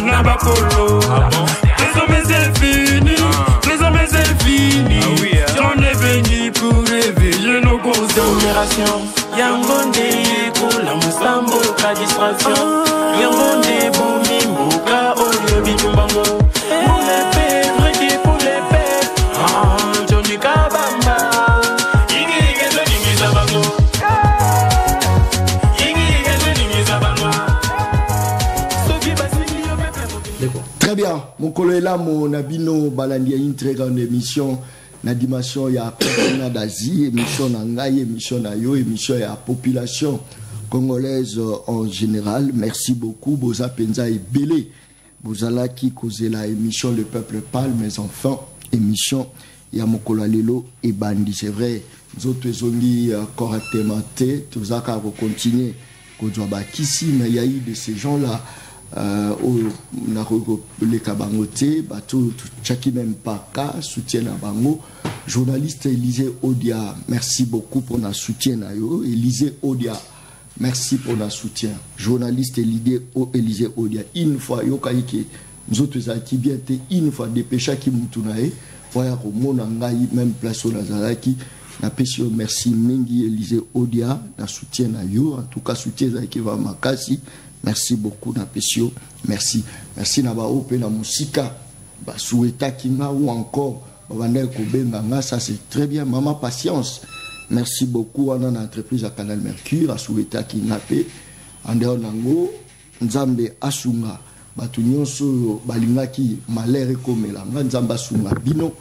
Nabapolo. Ah bon? Désormais c'est fini, désormais c'est fini. Ah oui, hein? Si on est venu pour réveiller nos considérations. Yangonde, Kola Musambo, la distraction. Yangonde, Boumi, Mouka, Oyo, Bitumbango. Pour les pères, requis pour les pères. Johnny Kabamba. Yigi, Yigi, Zabango. Très bien, mon collègue mon abino balandia une très grande émission na dimension ya continent d'Asie, émission na ngai, émission na yo, émission ya population congolaise en général. Merci beaucoup, Boza Penza et Belé. Bozala qui cause la émission Le Peuple Parle, mes enfants, émission ya Mokolo Lelo et Bandi. C'est vrai, nous autres zongi correctement, tous à continuer, qu'on doit bakisi, mais il y a eu de ces gens-là. Les Kabangote, Bato, Tchaki même pas ka, soutien à Bango. Journaliste Élisée Odia, merci beaucoup pour notre soutien. Élisée Odia, merci pour notre soutien. Journaliste Élisée Odia, une fois, Yokaïke, nous autres qui bien été, une fois, dépêcha qui moutunae, voilà, au monde en gaï, même place au Nazaraki, na pesio, merci Mengi Élisée Odia, na soutien à yo, en tout cas, soutien à qui va makasi. Merci beaucoup, Napesio. Merci. Merci, Nabao, Pena Musika, Soueta Kinga ou encore, Babandel Kobenga, ça c'est très bien. Maman Patience. Merci beaucoup à notre entreprise à Canal Mercure, à Soueta Kinga, Andeo Nango, Nzambe Asunga, Batunyonso, Balingaki, Malere Komelanga, Nzamba Sunga, Bino,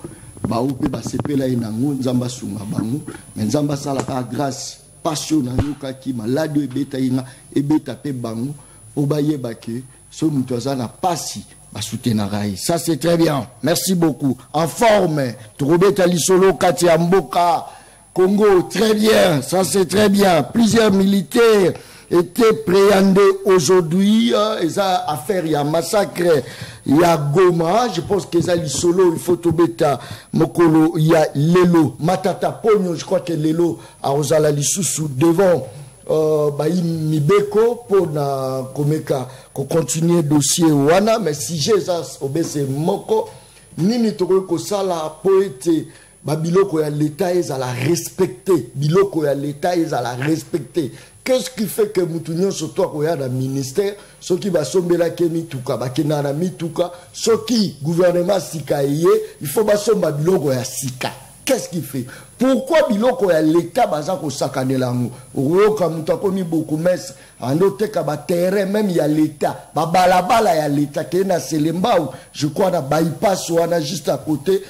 Baoupe, Basepela Nango, Nzamba Sunga, Bango, Nzamba Salaka, grâce, passion, Nango, Kaki, Malade, Ebeta Inga, Ebeta Pe Bango, Obaye Bake, ce Moutouazana Passi, Basoutenaraï. Ça c'est très bien. Merci beaucoup. En forme, Troubeta Lisolo, Katia Mboka, Congo, très bien. Ça c'est très bien. Plusieurs militaires étaient préhendés aujourd'hui. Ils ont affaire, il y a massacre, il y a Goma. Je pense qu'ils ont Lisolo, il faut Tobeta, Mokolo, il y a Lelo, Matata Pogno, je crois que Lelo a Rosala Lissousou devant. Mibeko pour na komeka ko continuer dossier wana mais si j'ai ça obese moko nini toko ko sala poete babiloko ya l'état à la respecter biloko ya l'état à la respecter. Qu'est-ce qui fait que mutunyo surtout ko ya na ministère ceux qui va sombela ke mituka bakena na mituka ceux qui gouvernement sikaye il faut ba somba biloko ya sika. Qu'est-ce qu'il fait? Pourquoi biloko ya l'état baza ko sakane lango? Oyoka mutako ni beaucoup mes anote ka ba terrain même ya l'état. Ba balabala ya l'état ke na Selembao, je crois na bypass wana juste à côté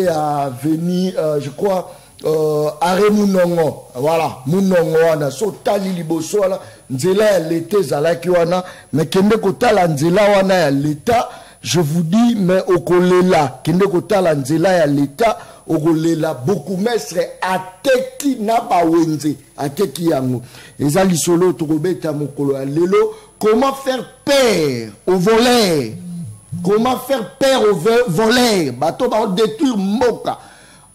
à venir je crois arrêt Munongo. Voilà, Munongo wana so tali liboso wana nzela ya l'état zalaki wana mais kende ko tala nzela wana ya l'état, je vous dis mais okolela kende ko tala nzela ya l'état ogolela beaucoup mestre ateki na bawenze ateki yango ezali solo tokobeta mokolo ya lelo. Comment faire peur aux voleurs, comment faire peur aux voleurs, bato ba détruire mboka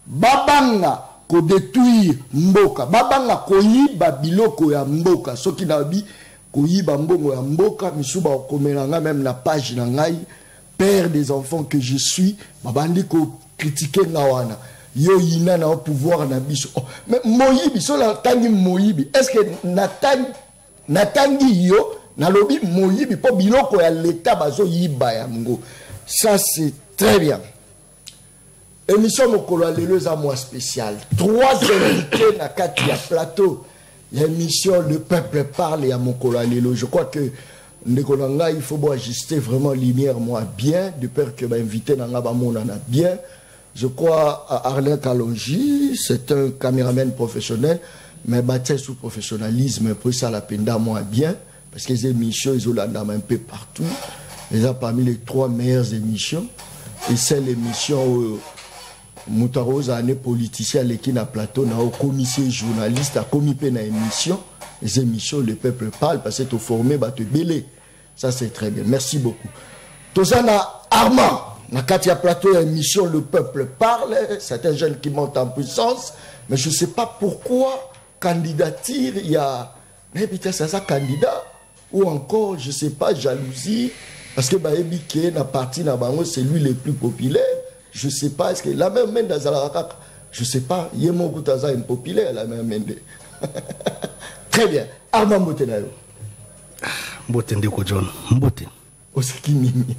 babanga ko détruire mboka babanga koyiba biloko ya mboka soki na bi koyiba mbongo ya mboka misuba okomelanga même na page na ngai père des enfants que je suis babandi ko critiquer Nawana. Yo yina na pouvoir na biso. Oh, mais Moyibi, so la tangi Moyibi. Est-ce que natangi yo na lobi Moyibi po biloko ya l'état bazo yiba ya ngo. Ça c'est très bien. Émission Mokolo Lelo za moi spécial. 3 invités na kati ya plateau. L'émission Le Peuple Parle et à Mokolo Lelo. Je crois que Ndekonanga il faut ajuster vraiment lumière moi bien de peur que invité nanga ba mona na bien. Je crois à Arlin Kalonji, c'est un caméraman professionnel, mais bâti sous professionnalisme, pour ça la peine moi bien, parce que les émissions, ils ont un peu partout. Ils ont parmi les 3 meilleures émissions. Et c'est l'émission où Moutarosa, année politicien, qui na plateau, na au commissaire journaliste, a commis na émission. Les émissions, le peuple parle, parce que tu formé, bah te belé. Ça, c'est très bien. Merci beaucoup. Tozana Armand. Na Katia Plateau, émission Le Peuple Parle, c'est un jeune qui monte en puissance, mais je ne sais pas pourquoi, candidature, il y a, mais putain, c'est ça candidat, ou encore, je ne sais pas, jalousie, Parce que Bayebi qui est dans parti na bango, c'est lui le plus populaire. Je sais pas, est-ce que la même main dans Zalaraka, je sais pas, Yemo Koutaza est populaire, la même main. Très bien. Armand Mbotenayo. Mbote ndeko John. Mbote. Oseki nini.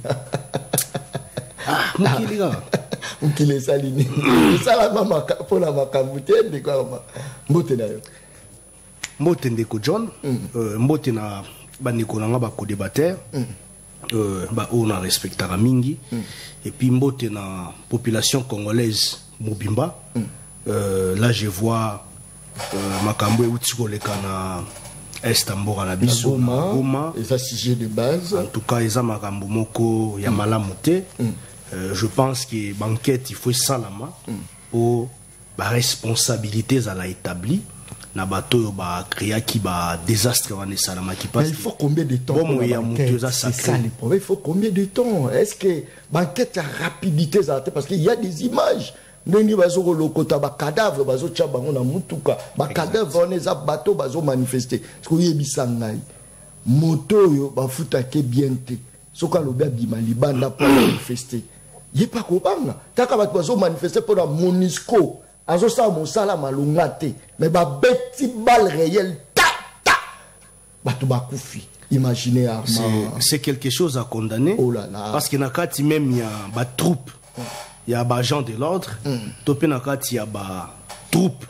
Mokili ga. Mokili salini. Sala mama pour la makambute ndeko Mbotenayo. Mbote ndeko John. Mbote na bandeko nanga ba co-débatteur. On a respecté Mingi et puis mbote na population congolaise Mobimba. Là je vois Makambo Utsukoleka na Estambora na biso Goma et ça sujet de base. En tout cas eza Makambo moko ya malamu te. Je pense que banquette il faut salama pour ba responsabilité za la établi. Na bato ba créa qui ba désastre wana salama qui passe. Il faut combien de temps pour la banquette? C'est ça le problème. Il faut combien de temps? Est-ce que banquette a rapidité ça parce qu'il y a des images. Neni bazo lokota ba cadavre bazo tia bango na mutuka ba cadavre on les a bateau bazo manifester. Ce que yebisa ngai. Moto yo ba futa ke bien te. Soka lobi abima libanda pour manifester. Yé pas kobanga. Taka ba bazo manifester pour la Monisco. Azo sa mosala malunga te mais ba beti balle réel ta ta bato bakufi. Imaginez Armand, c'est quelque chose à condamner. Oh là là. Parce que nakati même il y a ba troupe, il y a ba gens de l'ordre, topé nakati il y a ba troupe,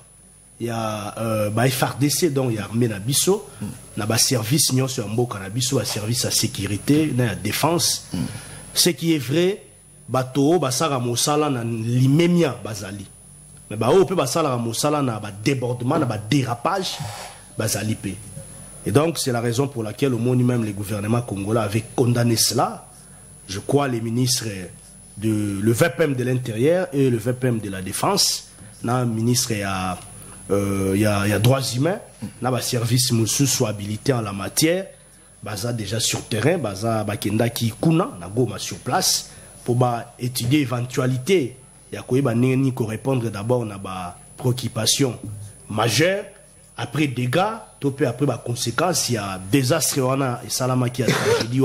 il y a ba FARDC donc il y a armée na biso, na ba service nyon sur mboka na biso, ba service à sécurité, na défense. Ce qui est vrai, bato ba sara mosala na limemia bazali. Mais bah on peut passer la mosala na ba débordement na ba dérapage bazali pe. Et donc c'est la raison pour laquelle au monde même le gouvernement congolais avait condamné cela. Je crois les ministres de le VPM de l'intérieur et le VPM de la défense, na ministre il y a droits humains, na ba service musu soit habilité en la matière, baza déjà sur terrain, baza bakenda ki kuna na goma sur place pour ba étudier éventualité. Il y a quoi ni qu'on répondre d'abord à ma préoccupation majeure, après dégâts, topé après ma conséquence, il y a désastre et salama qui a tragédie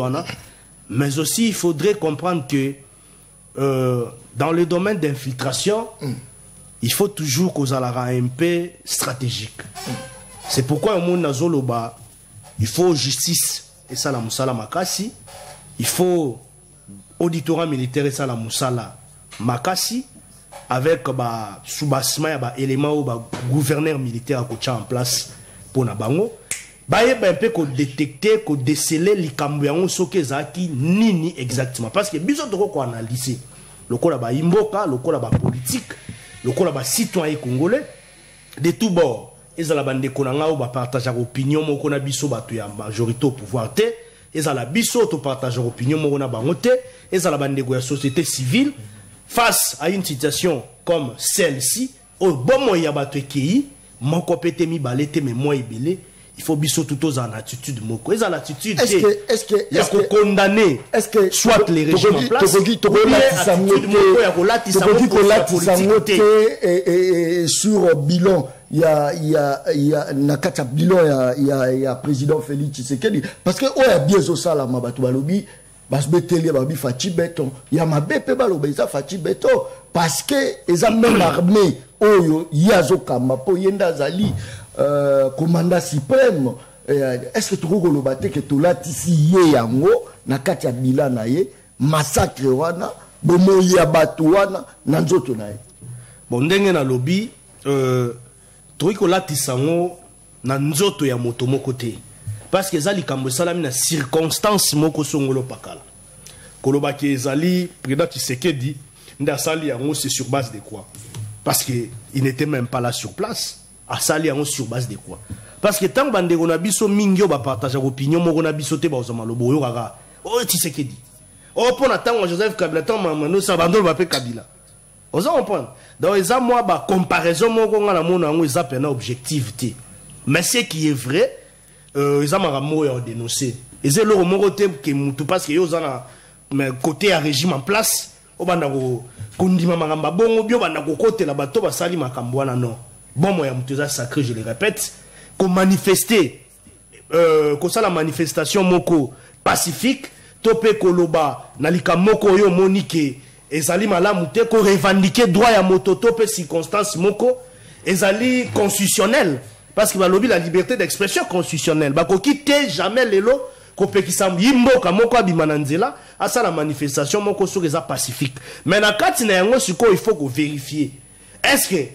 mais aussi il faudrait comprendre que dans le domaine d'infiltration, il faut toujours qu'on ait un peu stratégique. C'est pourquoi au monde nazoloba, il faut justice et ça la musala makasi, il faut auditorat militaire et ça la musala makasi. Avec bah soubassement ya ba élément ou ba gouverneur militaire à en place pour na bango ba un peu ko détecter ko déceler likambo yango soke zaki nini exactement parce que biso to ko analyser lokola ba imboka lokola ba politique lokola ba citoyen congolais de tout bord ezala bande konanga ou ba partager opinion moko na biso bato ya majorité au pouvoir te ezala biso to partager opinion moko na bango te ezala bande ko ya société civile. Face à une situation comme celle-ci, au bon moyen de qui, mon compétent mi balete mais moi ibélé, il faut biso tout aux en attitude moko. Et l'attitude est-ce que condamner soit les régimes en place, et sur bilan il y a nakata bilan il y a président Félix Tshisekedi parce que oya bien zo sala mabatu balobi bas beteli babi fachi beton ya mabepe baloba isa fachi beton parce que eza même armée oyo yazo kama po yenda zali commandant suprême. Est-ce que tu koloba te que tolatisi ye yango na kati ya bilan na ye massacre wana bomo ya batu wana na nzoto na ye bon ndenge na lobi toki kolatisa ngo na nzoto ya moto moko te parce que ezali kambo salami na circonstance moko songolo pakala koloba ke ezali président Tshisekedi nda sali yango c'est sur base de quoi parce que il n'était même pas là sur place a sali yango sur base de quoi parce que tant bande ko na biso mingio ba partager opinion moko na biso te ba ozama lobo yo kaka o Tshisekedi o pona tango Joseph Kabila tant mamano sa bandolo ba pe Kabila ozo comprendre donc eza moi ba comparaison moko ngana mona ngo eza pena objectivité mais ce qui est vrai ils ont dénoncé. Ils ont dénoncé que parce que ils ont côté à régime en place. Ils ont côté la sali non. Bon moi sacré je le répète. Qu'on manifester, qu'on ça la manifestation moko pacifique. topé koloba nalika moko yo monike ezali malamu te ko revendiquer droit ya moto topé circonstance moko ezali constitutionnel parce que balobi la liberté d'expression constitutionnelle bakoki te jamais lelo ko pekisa yimboka moko abimana nzela asa la manifestation moko sur eza pacifique mais na kati na yango siko il faut ko vérifier est-ce que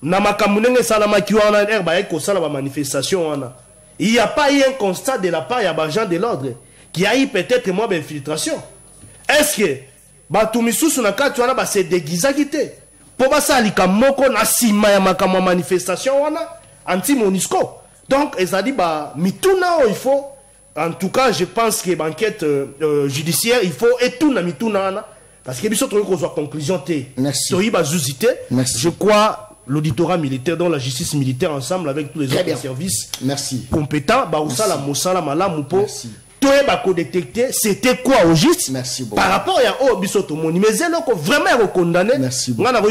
na makambo ndenge salamaki wana ba ko sala ba manifestation wana il n'y a pas eu un constat de la part ya ba agent de l'ordre qui a eu peut-être moi d'infiltration est-ce que batu misusu na kati wana ba se déguisa kité po ba salika moko na sima ya makambo manifestation wana anti Monisco donc ezali ba mituna il faut en tout cas je pense que l'enquête judiciaire il faut et tout na mituna wana parce que biso to ko zo conclusion té soyi ba zuzité je crois l'auditorat militaire dans la justice militaire ensemble avec tous les autres services compétents ba usala mosala malamu po to ba ko détecter c'était quoi au juste par rapport à o biso to moni mais eloko vraiment condamné ngana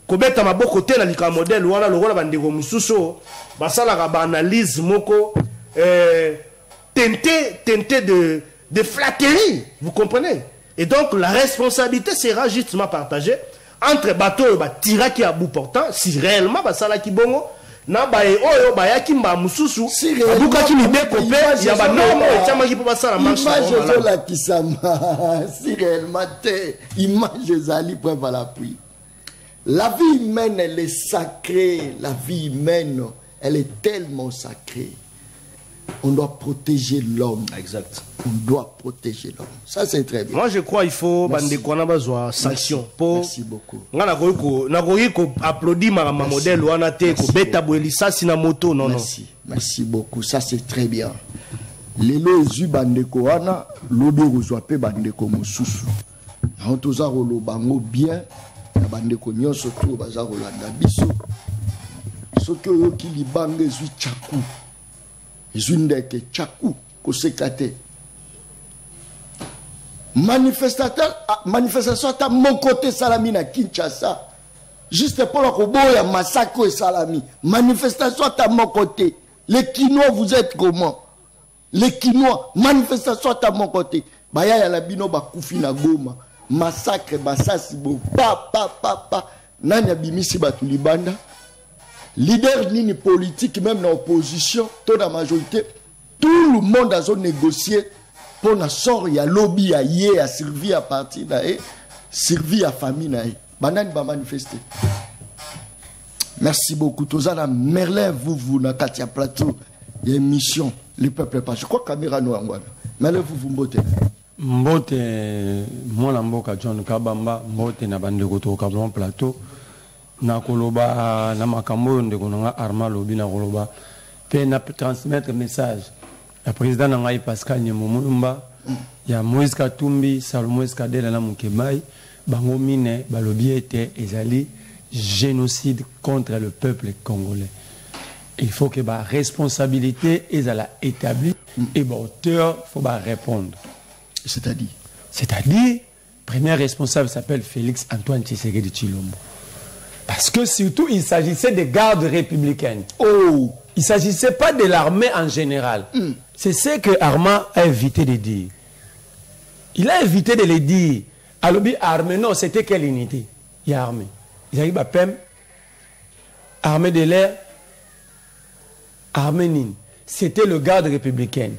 ko beta maboko te na lika modèle wana lokola bandeko mususu basala ba analyse moko tenter de flatterie, vous comprenez? Et donc la responsabilité sera justement partagée entre bateau et tira qui à bout portant si réellement basala ki bongo na ba e oyo ba yaki mba mususu si buka ki libe kopé ya ba norme et chama ki pa basala marche image la kisama si réellement te image zali preuve à l'appui. La vie humaine elle est sacrée, la vie humaine elle est tellement sacrée. On doit protéger l'homme. Exact. On doit protéger l'homme. Ça, c'est très bien. Moi, je crois qu'il faut besoin sanction. Merci beaucoup. On a applaudir ma modèle ou on a été beta ça c'est na moto non merci. Merci beaucoup. Ça c'est très bien. Lelo zu bandeko wana lobi rozwape bandeko mosusu. On toza rolo bango bien na bandeko nyonso to baza rolanda biso. Soki oyo ki libange zu chaku. Zundeke chaku kosekate manifestation à mon côté salami na Kinshasa juste pour la koboya massacre et salami manifestation à mon côté les Kinois vous êtes comment les Kinois manifestation à mon côté baya ya labino bakufi na Goma massacre basasi bo pa nanya bimisi batu libanda leader nini politique même dans l'opposition, toute la majorité, tout le monde a négocié pour la sort ya lobby à yé à servir à partir d'ailleurs, servir à famille d'ailleurs. Banane va manifester. Merci beaucoup. Tozana Merlin vous na Katia Plateau, il y a une mission le peuple pas. Je crois caméra noire ngwana. Merlin vous mbote. Mbote moi la mboka John Kabamba, mbote na bande ko Kabamba Plateau. Na koloba na makambo ndeko nga Arma lobi na koloba pe na transmettre message la président ngai Pascal Nyemumumba ya Moïse Katumbi Salomon Skadela na Mukebai bango mine balobi ete ezali génocide contre le peuple congolais. Il faut que ba responsabilité ezala établie et ba auteur faut ba répondre. C'est-à-dire premier responsable s'appelle Félix Antoine Tshisekedi Tshilombo. Parce que surtout, il s'agissait des gardes républicaines. Oh, il ne s'agissait pas de l'armée en général. C'est ce que Armand a évité de dire. Il a évité de le dire. Alors, armée, non, c'était quelle unité? Il y a armée. Il y a eu BAPEM, armée de l'air, armée NIN. C'était le garde républicaine.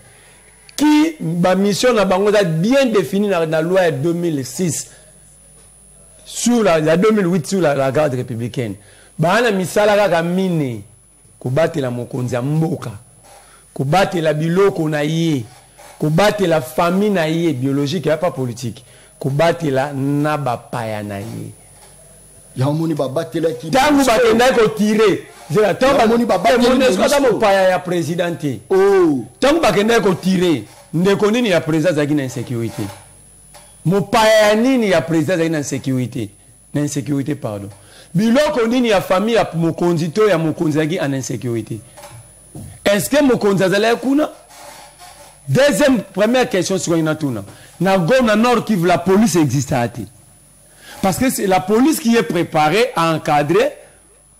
Qui, ma mission, a bien définie dans la loi 2006. Sur la 2008 sur la garde républicaine bana misala kaka mine kobate la mokonzi mboka kobate la biloko na ye kobate la famille na ye biologique et pas politique kobate la naba paya na ye ya moni babate la ki tangu bakenda ko tirer zela tangu moni babate mo paya ya présidente oh tangu bakenda ko tirer ndeko nini ya président zaki na insécurité Mopaya nini ya président za insécurité, insécurité pardon. Biloko nini ya famille ya mokonzi to ya mokonzi zaki en insécurité. Est-ce que mokonzi zala kuna? Deuxième première question sur une tuna. Na Goma Nord Kivu la police existe à ti. Parce que c'est la police qui est préparée à encadrer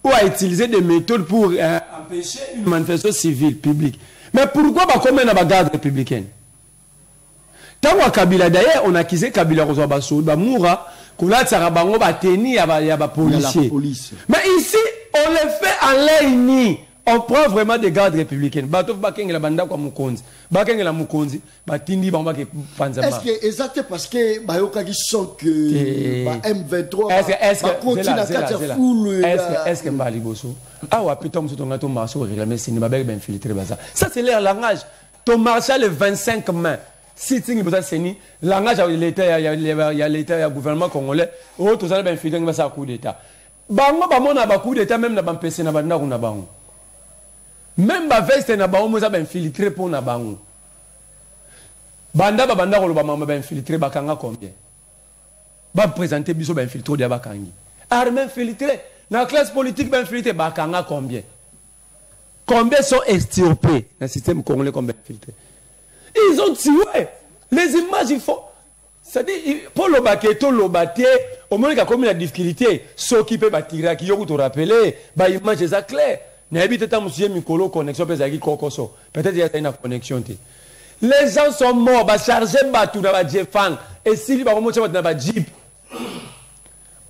ou à utiliser des méthodes pour empêcher une manifestation civile publique. Mais pourquoi ba comme na garde républicaine? Tant que Kabila, d'ailleurs, on a accusé Kabila Rosa Basso, Bamoura, qu'on a Tsarabango, Bateni, il y a policier. Mais ici, on le fait en ligne. On prend vraiment des gardes républicains. Bato Bakeng la banda kwa Mukonzi. Bakeng la Mukonzi, Batindi Bamba ke Panzama. Est-ce que exactement parce que Bayoka qui sont que M23 est-ce que Mbali Bosso ah ouais putain monsieur ton gâteau marché au réclamer c'est une belle infiltré baza. Ça c'est leur langage. Ton marché le 25 mai. Si tu veux c'est ni langage l'État il y a l'État il y a gouvernement congolais autres ça ben infiltré va ça coup d'état. Bango ba mona ba coup d'état même na ba PC na banda kuna bango. Même ba veste na bango mo ça ben infiltré pour na bango. Banda ko ba mama ben infiltré ba kanga combien? Ba présenter biso ben infiltré dia ba kangi. Armée infiltré la classe politique ben infiltré ba kanga combien? Combien sont extirpés dans le système congolais comme ben infiltré? Ils ont tué. Les images il faut c'est-à-dire pour le baquet tout le baté au moins il y a comme la difficulté s'occuper ba tirer qui yo te rappeler ba image ça clair. N'habite pas monsieur Mikolo connexion peut-être kokoso. Peut-être il y a une connexion. Les gens sont morts, bah chargés batou dans la Jeffang et s'il va remonter dans la Jeep.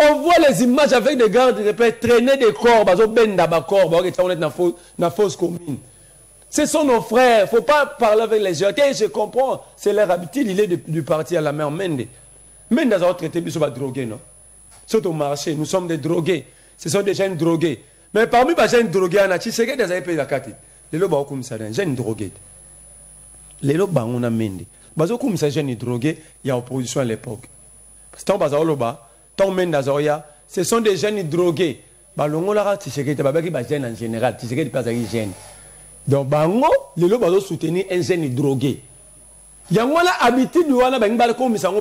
On voit les images avec des gardes traîner des corps, bah ben d'abord bah on est dans fausse commune. Ce sont nos frères, faut pas parler avec les gens. Je comprends, c'est leur habitude, il est du parti à la mer Mende. Mende a traité bis sur drogués non. Sur au marché, nous sommes des drogués. Ce sont des jeunes drogués. Mais parmi les jeunes drogués, on a Tshisekedi des pays la carte. Les lobes comme ça, jeunes drogués. Les lobes on a Mende. Bazo comme ça jeunes drogués, il y a opposition à l'époque. Tant bazo loba, tant Mende azoya, ce sont des jeunes drogués. Ba longo la Tshisekedi ba ki ba jeunes en général, Tshisekedi pas des jeunes. Donc bango, les lobes bazo soutenir un jeune drogué. Il y a une habitude comme ça,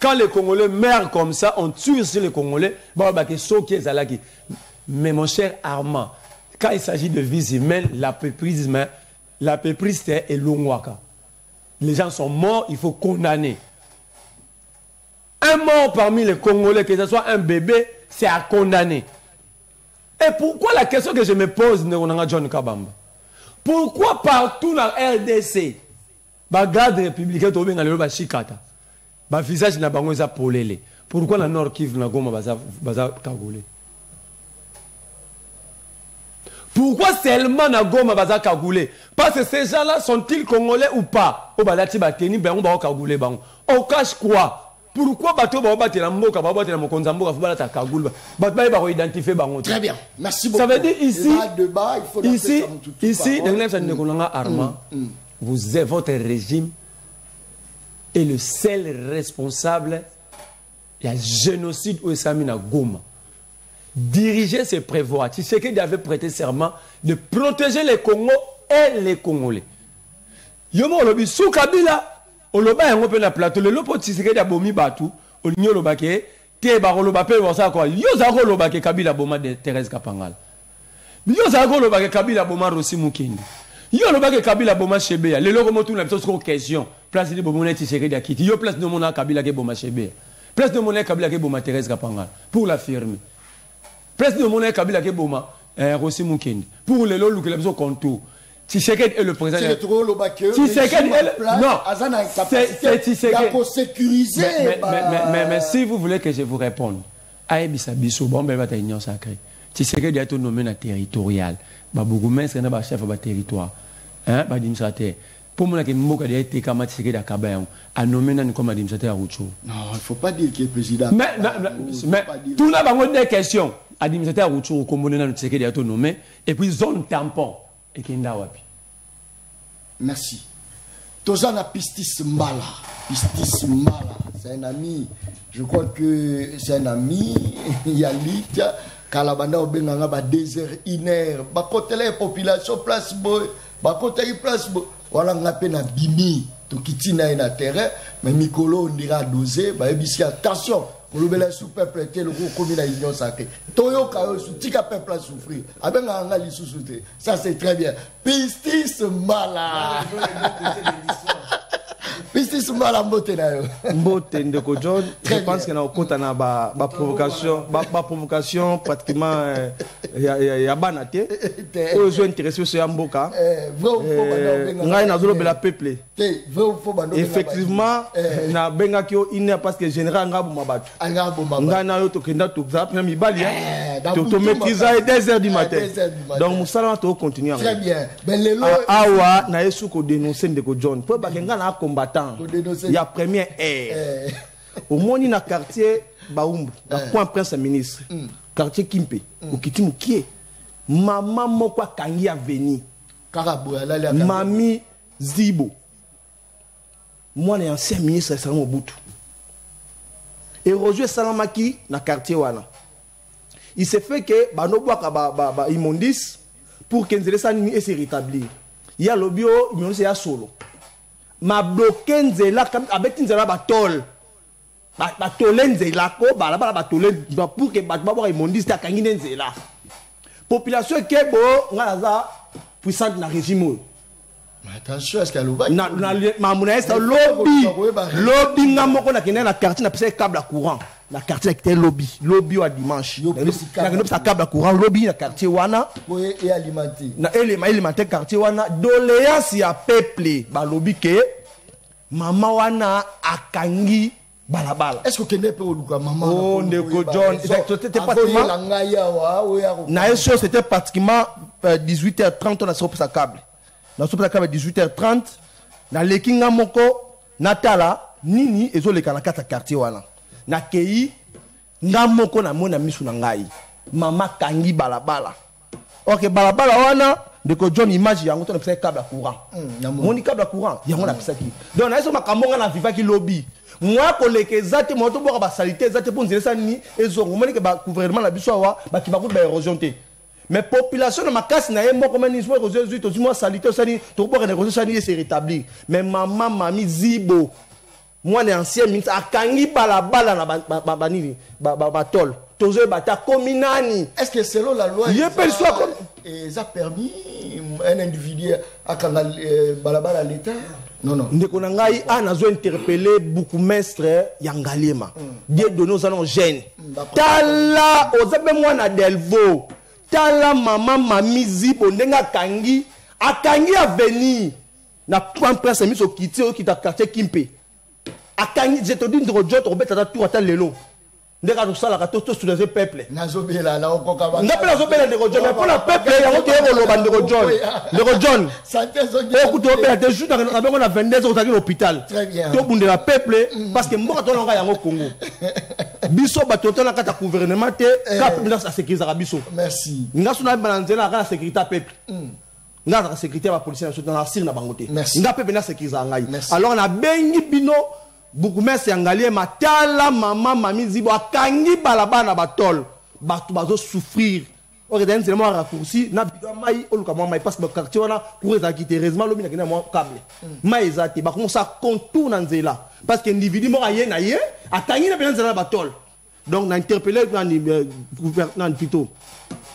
quand les Congolais meurent comme ça, on tue sur les Congolais, mais mon cher Armand, quand il s'agit de vies humaines, la péprise est l'ongwaka. Les gens sont morts, il faut condamner. Un mort parmi les Congolais, que ce soit un bébé, c'est à condamner. Et pourquoi la question que je me pose, John Kabamba? Pourquoi partout dans la RDC, les gardes républicains sont dans chikata, les visages na bango za polele. Pourquoi la Nord Kivu na Goma baza kagolé? Pourquoi seulement na Goma baza kagolé? Parce que ces gens-là sont-ils congolais ou pas? O balati bateni ben on ba kagolé bango. On cache quoi? Pourquoi bato ba batela la mboka ba batela mokonza mboka faut balata kagolé? Bato ba identifier bango. Très bien. Merci beaucoup. Ça veut dire ici dans les années kolanga Armand. Votre régime est le seul responsable du génocide au Samina Goma. Diriger, c'est prévoir. Tshisekedi avait prêté serment de protéger les Congos et les Congolais. Yomo lobi sous Kabila, oloba yango pe na plateau le lopo Tshisekedi abomi batu, olinyo lobake te ba loba pe wasa quoi. Yo za ko lobake Kabila boma de Thérèse Kapangala. Yo za ko lobake Kabila boma Rossi Mukindi. Yo le bac Kabila boma Chebea. Le logo motu na biso question. Place de bomona Tshisekedi akiti. Yo place de mona Kabila ke boma Chebea. Place de mona Kabila ke boma Thérèse Kapangala pour l'affirmer. Place de mona Kabila ke boma Rossi Mukindi pour le lolu que la biso contour. Tshisekedi est le président. C'est trop le bac. Tshisekedi non. C'est Tshisekedi pour sécuriser. Mais si vous voulez que je vous réponde, aïbisa biso bon ben bata union sacrée. Tshisekedi a été nommé na territorial. Babougoumense na ba chef ba territoire hein ba administrateur pour moi que mboka dia été kama Tshisekedi akaba a nommé nan comme administrateur à Rutshuru. Non, il faut pas dire qu'il est président. Mais tout là bango des questions administrateur à Rutshuru comme nan Tshisekedi a été nommé et puis zone tampon et kenda wapi. Merci. Tozana Pistis Mbala. Pistis Mbala, c'est un ami. Je crois que c'est un ami. Il y a Lita. Kalabanda obenganga ba désert inert ba côté la population place boy ba côté place boy wala ngape na bimi to kitina na terrain mais Mikolo on dira doser ba ebisi attention kolobela sous peuple était le commis la union sacrée toyo kayo tika peuple a souffrir abenga nga li sous-souté ça c'est très bien Pistis Mbala Pistis Justice Mbala mbote na yo. Mbote ndeko John, je pense que na okota na ba provocation pratiquement ya banate. Oyo zo intéressé so ya mboka. Ngai na zolo bela peuple. Effectivement na benga ki o ine parce que général ngabo mabatu. Ngai na yo to kenda to za premier mibali to maîtriser 2h du matin. Donc musala to continuer. Très bien. Ben lelo awa na yesu ko dénoncer ndeko John. Po ba kenga na combattant. Ya première air. Au moni na quartier Baumbu, na point prince ministre. Quartier Kimpe, au Kitimu qui maman moko kangi aveni. Mami Zibo. Moi les ancien ministre Salamo Butu. Et Roger Salamaki na quartier wana. Il s'est fait que bano boaka ba immondis pour que nzele sanini et se rétablir. Il y a lobio, il y a solo. Ma bloqué nzela avec nzela batol. Batole nzela ko bala batole pour que batba immondis ta kangine nzela. Population kebo ngalaza puissante na régime. Attention, est-ce qu'elle va na mamuna esa lobby ngamoko na kena na quartier na pesa câble à courant. Na quartier qui était lobby à dimanche. Na kena pesa câble à courant lobby na quartier wana et alimenter. Na alimenter quartier wana doléance ya peuple ba lobby ke mama wana akangi balabala. Est-ce que kende pe oluka mama? Oh ndeko John, c'était pratiquement na eso c'était pratiquement 18h30 on a sorti sa câble. Na sopa câble 18h30 na lekinga moko natala nini ezoleka na kata quartier wana. Na kei nga moko na mona misu na ngai. Mama kangi balabala. OK balabala wana ndeko John image yango to na pesa câble à courant. Moni câble à courant yango na pesa ki. Donc na eso makambo na viva ki lobby. Moi koleke zate moto boka ba salité zate pour nzela nini ezongo moni ke ba gouvernement la biso wa ba ki ba ko ba érosion te. Mais population na makasi na yembo comme ni soit Jésus to moi salité sani to boka négocier sani se rétablir. Mais maman mami Zibo moi les ancien ministre akangi balabala na banini ba tol. Tozo bata kominani. Est-ce que selon la loi ça permis un individu à balabala l'état? Non. Ndeko na ngai anazo interpeller beaucoup maître Yangalema. Dieu de nos allons gêne. Tala ozabe mwana Delvo. Tala maman mami Zibo ndenga kangi akangi aveni na point presse mis au kiti au kita quartier Kimpe. Akangi je te dis ndeko John obeta ta tour ata lelo. Ndeka tosala ka to sur les peuples. Nazobela na okoka. Ndapela zobela ndeko John mais pour le peuple yango te yebolo ndeko John. Ndeko John. Santé zo. Écoute obela te juste na bengo na 22 au l'hôpital. Très bien. To bundela la peuple parce que mboka to longa yango Congo. Biso bato to na kata gouvernement te cap na sécurité za biso. Merci. Ngaso na banzela ka sécurité peuple. Nga la sécurité ba police na sir na bangote. Nga peuple na sécurité ngai. Alors na bengi bino beaucoup merci Yangalie matala maman mami Zibo akangi balaba na batol batu bazo souffrir. OK dans c'est moi raccourci na bido mai oluka moi mai parce que quartier wana pour eza quitter heureusement lobi na kena moi câble. Mai ezati ba commence à contour na nzela parce que individu mo aye na ye akangi na nzela batol. Donc na interpeller na gouverneur plutôt.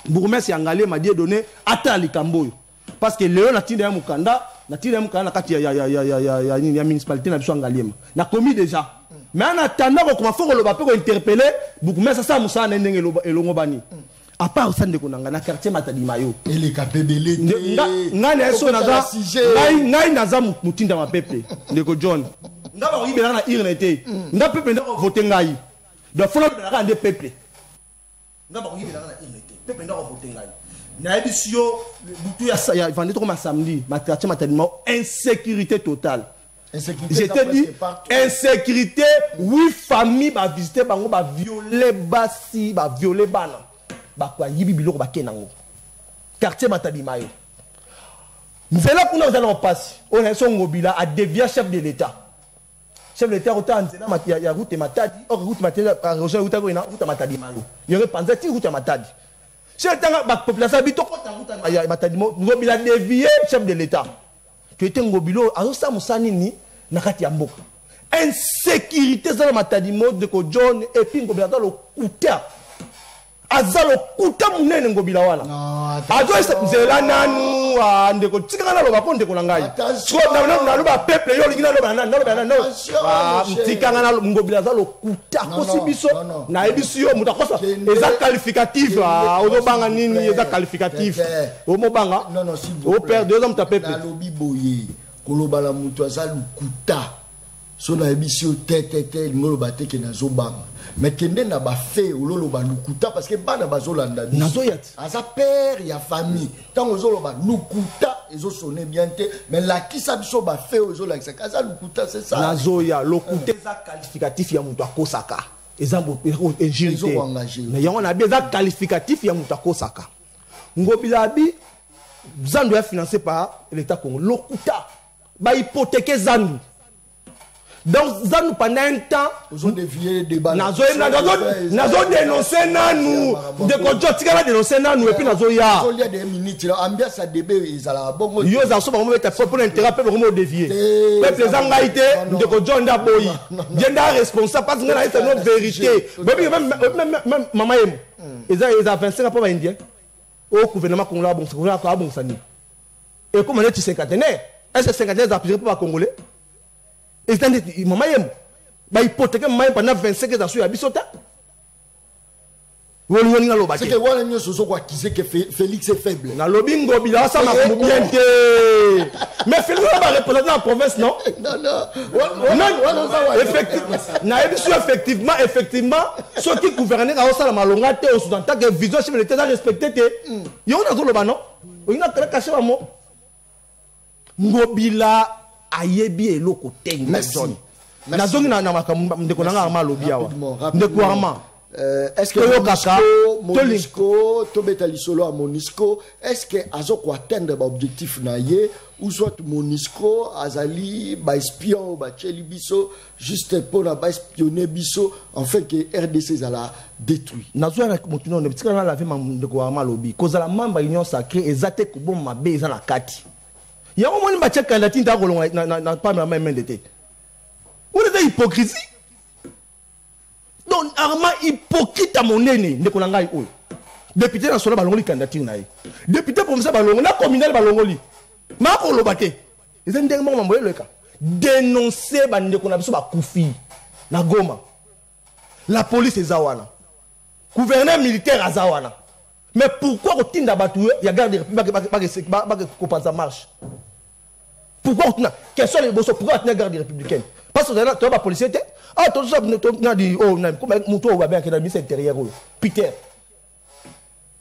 Beaucoup merci Yangalie m'a dit donner ata likambo parce que Léon a tinda ya mukanda na tira mukanda na kati ya municipalité na biso Ngaliema na commis déjà mais en attendant ko comment faut ko loba pe ko interpeller beaucoup mais ça musa na ndenge elongo bani à part ça ndeko nanga na quartier Matadi Mayo ele kapebele ngane eso naza ngai naza mutinda ma peuple ndeko John ndaba ko ibela na irnete nda peuple ndako voter ngai do fona na ndé peuple ndaba ko ibela na irnete peuple ndako voter ngai na ebisio butu ya vendredi comme samedi quartier Matadi Mayo insécurité totale. Je te dis insécurité 8 familles va visiter bango va violer basi va violer bana ba kwa yibi biloko ba kenango quartier Matadi Mayo nzela kuna uzana passe on a son ngobila a dévier chef de l'état autant nzela ya route Matadi route Matadi région route na route Matadi Mayo yore panza ti route Matadi c'est tanga ba population bito ko tanga ya Matadi ngobila dévier chef de l'état tu étais ngobilo azo sa musani ni na kati ya mboka insécurité za Matadi de ko John et puis ngobila dans le kuta azalo kuta munene ngobila wana azo nzela nanu wa ndeko tikanga na loba po ndeko na ngai so na loba peuple yo lingi na loba na tikanga na ngobila za lokuta kosi biso na ebiso yo muta kosa eza qualificatif ozo banga nini eza qualificatif o mo banga non s'il vous plaît au père 2 hommes ta peuple na lobi boye koloba la mutu za lokuta so na ebiso tete ngolo bateke na zo banga mais kende na ba fait ololo ba lukuta parce que bana bazolanda biso nazoyat aza père ya famille tango zolo ba lukuta ezo sonner bien te mais la kisa biso ba fait ozola kaza lukuta c'est ça nazoya lokuta za qualificatif ya mutu akosaka exemple injilité mais yango na bien za qualificatif ya mutu akosaka ngobilabi zandu est financé par l'état Congo lokuta ba hypothéquer zandu. Donc, ça nous pendant un temps, ils ont dévié des balles. Nazo dénoncé nanou. De contrôle, tu vas dénoncer nanou et puis nazo ya. Il y a des minutes, l'ambiance a débat, ils allaient bon. Yo za so ba mo mettre pour l'intérêt peuple comment dévier. Peuple zangaité de contrôle nda boy. Genda responsable parce que là c'est notre vérité. Même maman yem. Ils a 25 ans pour indien. Au gouvernement congolais bon, c'est bon ça ni. Et comment est-ce 50 ans? Est-ce que 50 ans ça pour pas congolais? Et c'est maman yem ba hypothèque maman pendant 25 ans sur abisota woni na loba c'est que wala nyo soso kwa kise que Félix est faible na lobingo bila ça m'a bien té mais Félix va représenter la province non effectivement na effectivement ceux qui gouverner à osala malonga té au tant que vision chef l'état a respecté té yo na zo loba non on a caché ba mo ngobila ayebi eloko tengi na zongi na makambo ndeko nanga malobi awa ndeko arma est-ce que Monisco tobeta lisolo a Monisco est-ce que azoko atteindre ba objectif na ye ou soit Monisco azali ba espion ba cheli biso juste pour na ba espionner biso en fait que RDC zala détruit nazo na motuno ndeko na la vie ndeko arma lobi kozala mamba union sacrée ezate ko ma be eza na kati. Il y a un moment où tu as candidaté n'a pas la même de tête. Où est l'hypocrisie? Donc, Arma hypocrite à mon aîné, ne connaît pas. Député dans son ballon, candidature. Député pour ça, ballon, on a combiné le ballon. Ma pour le battre. Ils ont dernièrement envoyé le cas. Dénoncer, ne connaît pas Koufi, na Goma. La police est Zawana. Gouverneur militaire à Zawana. Mais pourquoi au Tinda Batoué, il y a garde pas ça marche? Pourquoi on a quels sont les bosses pourquoi on a garde républicaine? Parce que là, tu as pas policier. Ah, tout ça, tu as dit, oh, comme Mouto ou bien qui est dans le ministère intérieur, Peter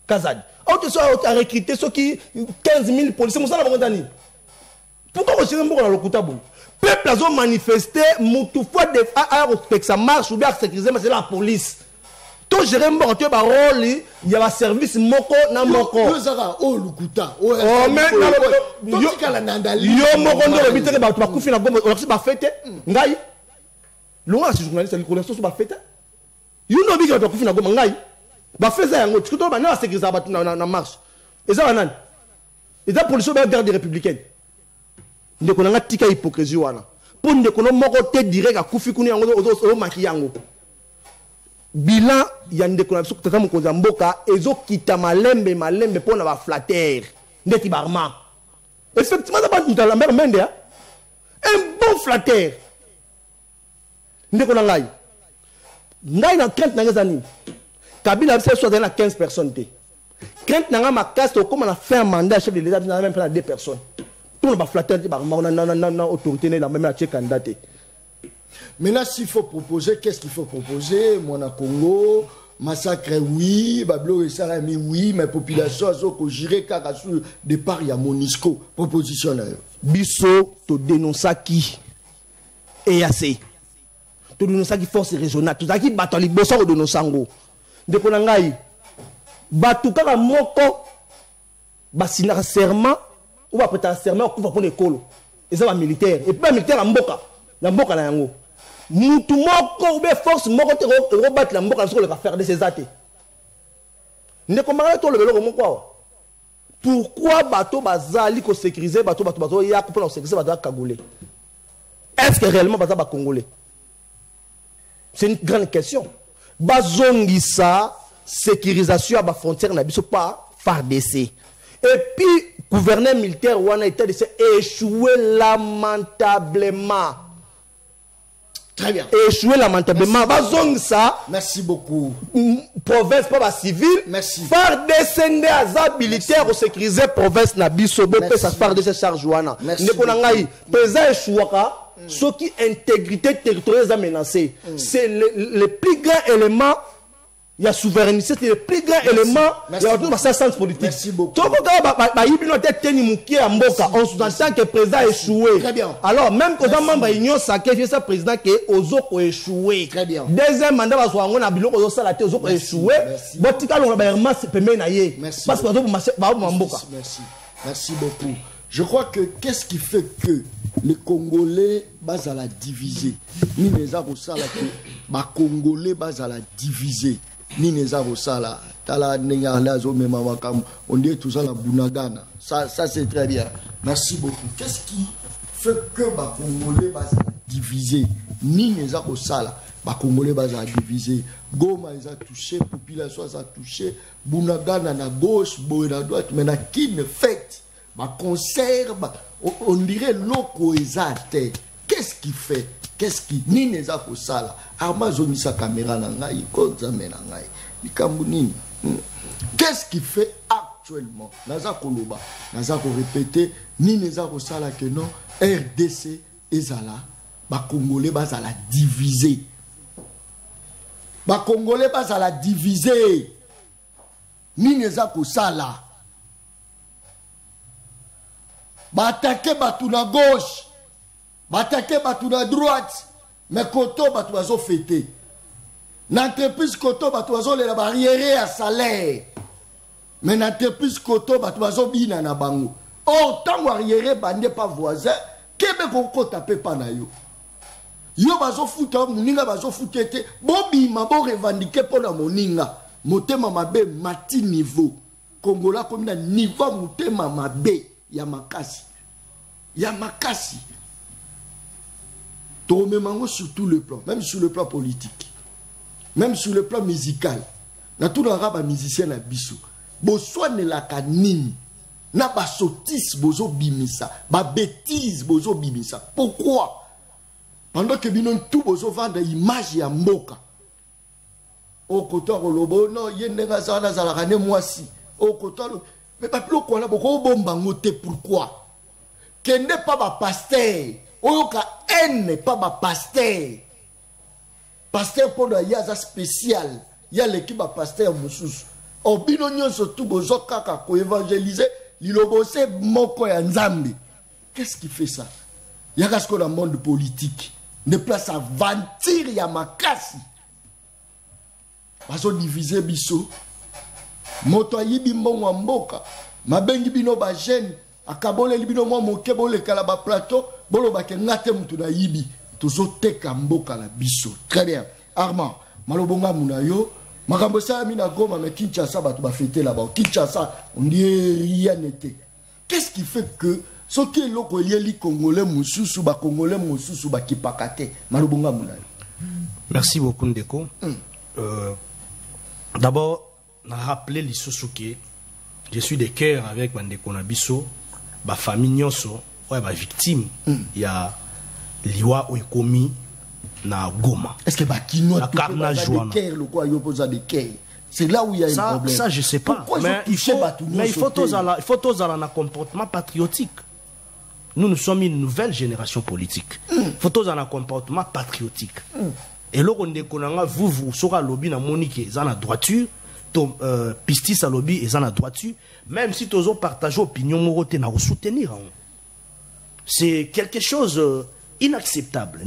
Kazad. Ah, tu as recruté ceux qui 15 000 policiers, Moussa Lavandani. Pourquoi on s'est mis dans le Koutabou? Peuple a manifesté, Moutou fois de que ça marche ou bien sécuriser, mais c'est la police. Tout gérer mon tu ba rôle il y a un service moko na moko yo zaka o lukuta o mais yo kala nandali yo moko ndo le biteke ba kufi na gombe on ba fête ngai longa si journaliste li connaissance ba fête yo no bi ka kufi na gombe ngai ba feza yango tu to ba na sécuriser ba na marche eza banani eza police ba garde républicaine ndeko na tika hypocrisie wana pour ndeko no moko te direct ka kufi kuni yango o maki yango bilan yande ko na biso tata mokonza mboka ezo kita malembe pona ba flatter ndeti barma effectivement ça pas la mère mende un bon flatter ndeko na ngai na crainte na ngazani kabila c'est soit dans 15 personnes té crainte na nga makasi to comme on a fait un mandat chef de l'état na même pas 2 personnes tout ba flatter ti barma na autorité na même la check candidat. Maintenant, s'il faut proposer, qu'est-ce qu'il faut proposer? Mona Congo, massacre, oui, Bablo et Salami, oui, mais population, Azoko, Jiré, Kakasu, départ, il y a Monisco, proposition. Bisso, to dénonce qui? EAC. To dénonce qui force régionale. Tout ça qui bat les bossons de nos sango. De Konangaï. Batouka moko, basina serment, ou va prêter un serment, ou va prendre l'école. Et ça va militaire. Et puis, militaire, en Mboka. La Mboka, na yango. Moutou moko ou bien force moko te rebattre la mboka sur le faire de ces athées. Ne comparez tout le vélo moko. Pourquoi bateau bazali ko sécuriser bateau ya ko pour sécuriser bateau Kagoulé? Est-ce que réellement bateau ba congolais? C'est une grande question. Bazongisa sécurisation à ba frontière na biso pas FARDC. Et puis gouverneur militaire wana était de échoué lamentablement. Très bien. Échoué lamentablement. Bazong ça. Merci beaucoup. Province pas civile. Merci. Par descendre à za militaire au sécuriser province na biso be ça par de ces charges wana. Ne konangai président échouaka ce qui intégrité territoriale est menacée. C'est le plus grand élément. Il y a souveraineté, c'est le plus grand élément. Il y a tout ça sens politique. Merci beaucoup. On sous-entend que le président a échoué. Très bien. Alors, même quand on membre union sacrifié ce président qui est aux autres échoué. Très bien. Deuxième mandat, parce qu'on a bilo aux autres échoué. Merci. Merci beaucoup. Je crois que qu'est-ce qui fait que les Congolais basent à la diviser. Ni les Arosala que les Congolais basent à la diviser. Ni les Arosala. Tala Nengala Zome Mamakam. On dit tout ça la Bunagana. Ça c'est très bien. Merci beaucoup. Qu'est-ce qui fait que les Congolais basent à la diviser? Ni les Arosala. Les Congolais basent à la diviser. Goma ils ont touché, population a touché. Bunagana na gauche, Boé à droite. Mais na qui ne fait? Concert, on dirait loko ezate. Qu'est-ce qui fait? Qu'est-ce qui ni neza ko sala? Amazon sa caméra na ngai konza mena ngai. Likambu nini? Qu'est-ce qui fait actuellement? Naza koloba, naza ko répéter ni neza ko sala que non RDC ezala ba Congolais bazala diviser. Ba Congolais bazala diviser. Ni neza ko sala. Bataquer batou na gauche, bataquer batou na droite, mais koto batou bazo fêter. N'entreprise koto batou bazo le barrière à salaire. Mais n'entreprise koto batou bazo bina na bango. Or tant arrière bande pas voisin, kebe koko taper pa na yo. Yo bazo futa moninga bazo futete, bobi mabo revendiquer pour na moninga. Motema mabe mati niveau. Congola comme na niveau motema mabe. Yamakasi. Yamakasi. Tomemango sur tout le plan, même sur le plan politique, même sur le plan musical. Na tout l'arabe musicien na biso. Boswane la kanini. Na ba sotis bozo bimisa. Ba bêtise bozo bimisa. Pourquoi? Pendant que binon tout bozo vendre image ya mboka. Au côté rolobo non yenga zana zalakane mwasi. Au côté mais pas plus quoi là beaucoup bombangote pourquoi que n'est pas ma pasteur oyoka haine pas ma pasteur pour le yaza spécial ya l'équipe à pasteur mususu obino nyonso tout bozo kaka ko évangéliser lilobose moko ya nzambe. Qu'est-ce qui fait ça? Yaka ce qu'on a monde politique ne place à ventir ya makasi bazo diviser biso. Moto yibi mbongo mboka mabengi bino ba jeune akabole libino mwa moke bole kala ba plateau bolo ba ke ngate mutu na yibi tozo teka mboka la biso. Très bien. Armand malobonga munayo makambo sa mina Goma mais Kinshasa ba to ba fêter là-bas. Kinshasa on dit rien n'était. Qu'est-ce qui fait que ce qui est loko lié congolais mususu ba congolais mususu ba kipakate malobonga munayo? Merci beaucoup Ndeko. D'abord rappeler l'Issosuke, je suis de cœur avec Bandeko Nabiso, ma famille Nyonso, ouais, ma victime, il y a Liwa Oikomi na Goma. Est-ce que Bakino a carnage c'est là où il y a un problème. Ça, je sais pas. Mais il faut tous avoir un comportement patriotique. Nous sommes une nouvelle génération politique. Il faut tous avoir un comportement patriotique. Et là, vous saurez lobby na Monique, ils ont la droiture. Pistis à lobby et en a droiture, même si tous partagent opinion, na soutenir. C'est quelque chose inacceptable.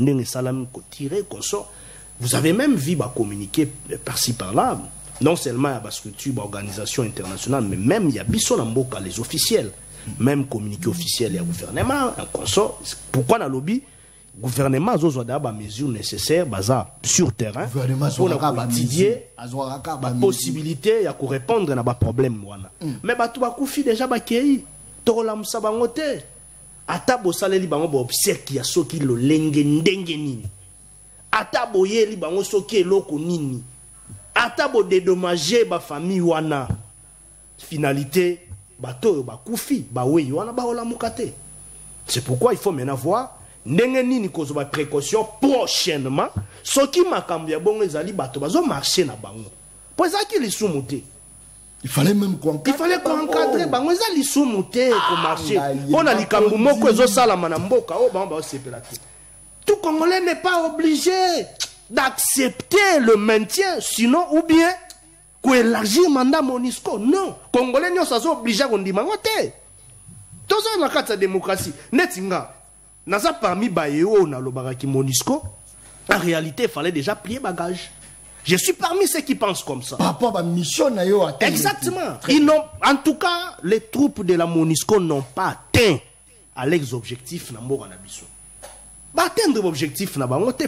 Vous avez même vu communiquer par-ci par-là, non seulement à la structure, organisation internationale, mais même il y a Bissonamboka, les officiels, même communiqué officiel, il y a gouvernement, un consort. Pourquoi dans le lobby? Gouvernement a des mesures nécessaires sur terrain pour étudier la possibilité de répondre à des problèmes. Mais tu vas déjà bakei tola musabangote ata bosaleli bango bo obseki ya soki lo lenge ndenge nini ata boyeli bango soki eloko nini ata bo dédommager ba famille wana finalité bato ba kufi ba we wana ba ola mukate. C'est pourquoi il faut maintenant voir ndenge nini kozo ba précaution prochainement soki makambo ya bongo ezali bato bazo marcher na bango. Pour ça qu'il est sous-monté. Il fallait même qu'on encadrer bango ezali sous-monté pour marcher. On a likambo moko ezo sala na mboka o ba sepela te. Tout Congolais n'est pas obligé d'accepter le maintien, sinon ou bien qu'on élargit le mandat MONUSCO. Non, Congolais ne sont pas obligés qu'on dit mangote. Tout ça dans la carte de démocratie. Netinga, nasa parmi Bayeo na lobaraki MONUSCO, en réalité, il fallait déjà plier bagage. Je suis parmi ceux qui pensent comme ça. Par rapport à la mission, exactement. Ils n'ont, en tout cas, les troupes de la MONUSCO n'ont pas atteint à leurs objectifs na Mboka na biso. Atteindre l'objectif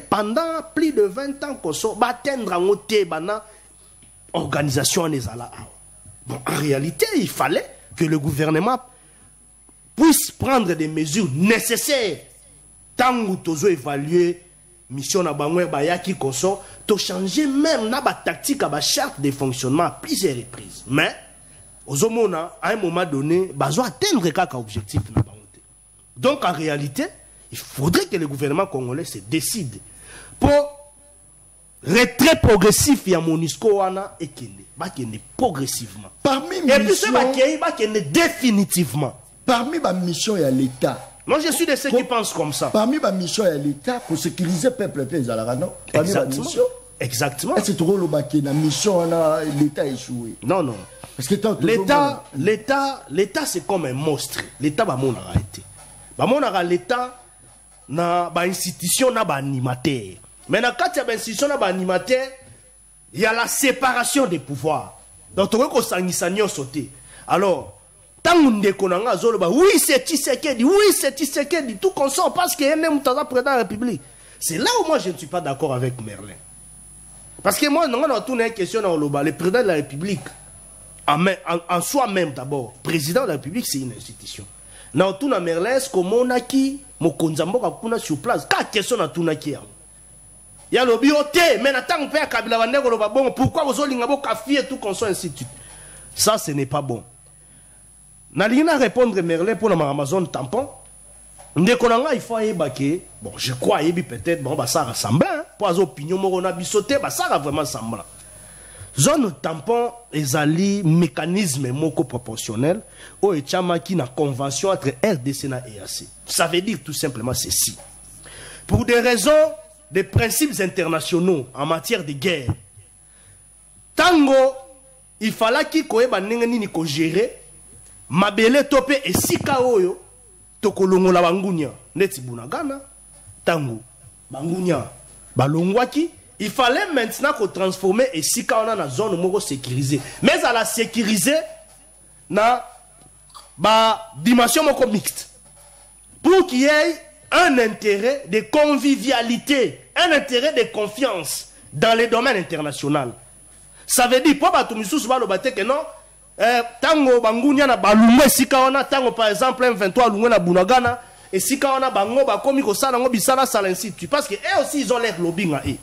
pendant plus de 20 ans qu'on soit atteindre en organisation bon, en réalité il fallait que le gouvernement puisse prendre des mesures nécessaires tant que tu évaluer mission na bango bayaki koso to changer même na ba tactique ba charte de fonctionnement à plusieurs reprises mais ozomona à un moment donné bazo atteindre kaka objectif na bango. Donc en réalité il faudrait que le gouvernement congolais se décide pour retrait progressif il y a MONUSCO wana et kende progressivement parmi et puis ce bakende définitivement parmi ma mission à l'état. Moi je suis de ceux qui pensent comme ça. Parmi ma mission à l'état pour sécuriser le peuple non. Parmi ma mission. Exactement. Est-ce que tu la mission a l'état échoué? Non non. Parce que l'état c'est comme un monstre. L'état va mon arrêter. Va mon l'état na ba institution na ba animateur. Mais dans quand il y a ba institution na ba animateur, il y a la séparation des pouvoirs. Donc tu ko sangisa nyo sauter. Alors tant ndeko na nga zolo ba oui c'est Tshisekedi tout consort parce que ene mutaza président de la République. C'est là où moi je ne suis pas d'accord avec Merlin. Parce que moi on a tourné une question dans le président de la République en soi-même d'abord, président de la République c'est une institution. Na tuna Merlin komonaki mokonzambo kakuna sur place ka question na tunaki ya ya lobi ote mais natang pe kabila bandeko loba bon pourquoi vous olinga bo kafie tout consort institut. Ça ce n'est pas bon. Na lina répondre Merlin pour la Amazon tampon ndeko nanga il faut yebake bon je crois yebi peut-être bon ba ça ressemble pour az opinion moko na bisoté ba ça vraiment semblant. Zone tampon ezali mécanisme moko proportionnel au echama qui na convention entre RDC et EAC. Ça veut dire tout simplement ceci. Pour des raisons de principes internationaux en matière de guerre, tango il fallait qu'il koyeba ndenge nini ko gérer mabele topé et sika oyo tokolongola bangunya neti bunagana tango bangunya balongwaki. Il fallait maintenant qu'on transforme et si on a une zone moko sécurisée. Mais à la sécuriser, na ba dimension moko mixte. Pour qu'il y ait un intérêt de convivialité, un intérêt de confiance dans les domaines internationaux. Ça veut dire, pour bato misusu ba lo bate que non, tango bangunya na balungwe sika ona tango par exemple M23 lungwe na bunagana et sika ona bango ba komi ko sala ngo bisala sala ainsi de suite parce que eux aussi ils ont leur lobbying à eux.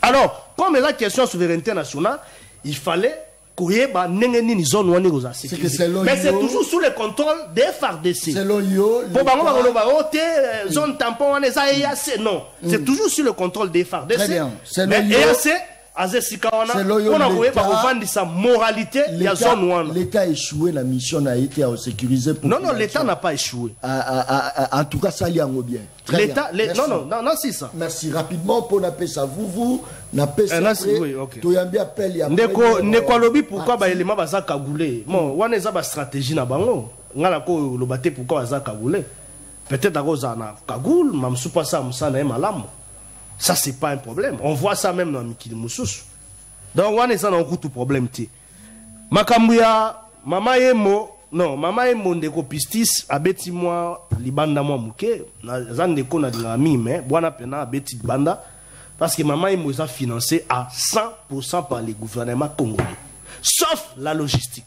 Alors, comme la question de souveraineté nationale, il fallait qu'il y ait une zone où on est. Mais c'est toujours sous le contrôle des FARDC. Selon yo, zone tampon, on est non. C'est toujours sous le contrôle des FARDC. Très bien. Mais EAC, on a voulu vendre sa moralité. L'État a échoué, la mission a été à sécuriser. Non, l'État n'a pas échoué. En tout cas, ça y est bien. L'État, non, c'est ça. Merci. Rapidement, pour n'appeler ça, vous n'appelez ça. Oui, ok. Tu as bien appelé. Ndeko lobi pourquoi ba élément baza kagoulé. Bon, wana eza ba stratégie na bango. Ngala ko lobate pourquoi baza kagoulé. Peut-être à cause na kagoul, mamsu pas ça musana malamu. Ça, c'est pas un problème. On voit ça même dans Mikili Moussous. Donc, on est dans tout problème. Makambuya, Mama Emo, non, Mama Emo ndeko pistis, abeti moi, libanda moi mouke, zan ndeko na dinami, mais, buana pena abeti banda, parce que Mama Emo est financé à 100% par les gouvernements congolais. Sauf la logistique.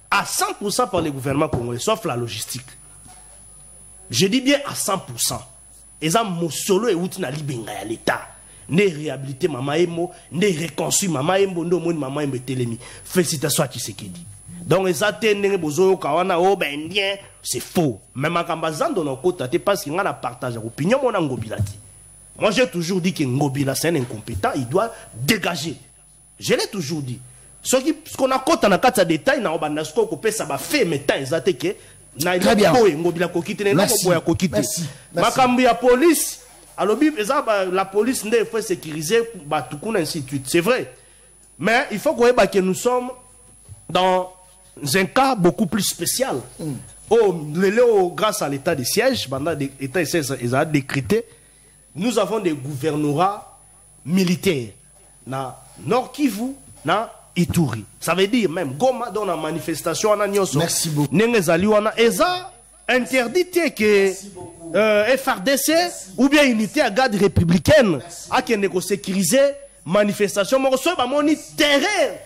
À 100% par les gouvernements congolais, sauf la logistique. Je dis bien à 100%. Et ça, mon solo est outil na libenga ya l'État. Ne réhabiliter Mama Emo, ne reconstruire Mama Emo, ne moni Mama Emo telemi. Félicitations à Tshisekedi. Donc ça tendenge bozo kawana o ben indien, c'est faux. Même en Kambazando dans côté parce qu'il y a un partage d'opinion mon Ngobilati. Moi j'ai toujours dit que Ngobila c'est un incompétent, il doit dégager. Je l'ai toujours dit. Ce qu'on a côté dans quatre détails na obandasko ko pesa ba fait metan ezate que na très bien. Ngobila ko kité na ko boya ko kité. Makambi ya police alobi la police ne faut sécuriser ba tukuna ainsi de suite. C'est vrai. Mais il faut que nous sommes dans un cas beaucoup plus spécial. Grâce à l'état de siège, l'État a décrété, nous avons des gouvernorats militaires. Na Nord Kivu, na Ituri. Ça veut dire même Goma dans la manifestation on a nyoso. Merci beaucoup. Nengezali wana eza interdit que FRDC ou bien unité à garde républicaine a qui sécuriser manifestation mo so ba moni terreur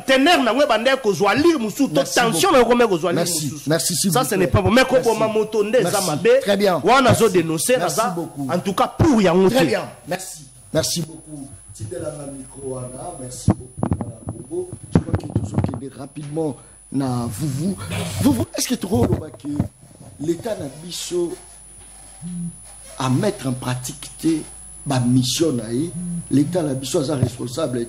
tener na we bande ko zwa lire musu to tension na ko me ko zwa lire musu. Merci. Ça ce n'est pas bon mais ko ma moto ndeza mabe wana zo dénoncer ça en tout cas pour ya ngote. Très bien. Merci beaucoup. C'était la micro ana. Merci beaucoup Madame Bobo. Je crois que tout ce qui est rapidement na vous est-ce que trop que l'état na biso à mettre en pratique ma mission l'état la biso est responsable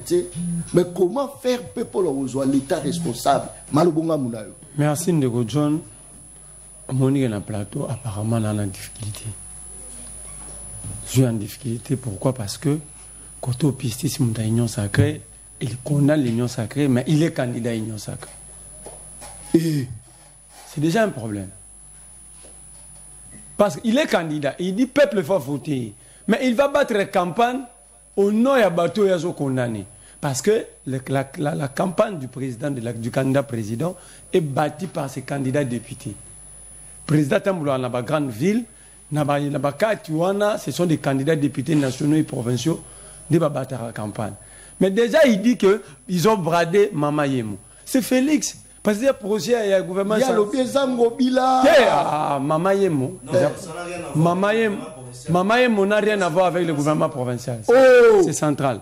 mais comment faire pour l'état responsable malobonga munayo. Merci Ndeko John. Monique na plateau apparemment on a une difficulté. Je suis en difficulté pourquoi? Parce que quand on pistis mon union sacrée, il condamne l'union sacrée mais il est candidat à l'union sacrée. Et c'est déjà un problème. Parce qu'il est candidat, il dit peuple va voter. Mais il va battre la campagne au nom de bateau et condamné. Parce que la campagne du président, du candidat président est bâtie par ses candidats députés. Président Tamboula, dans la grande ville, ce sont des candidats députés nationaux et provinciaux qui vont battre la campagne. Mais déjà, il dit qu'ils ont bradé Mama Yemo. C'est Félix. Parce que le projet, il y a le gouvernement. Il y a le Biezango Bila. Mama Yemo. Mama Yemo n'a rien à voir avec le gouvernement provincial. C'est central.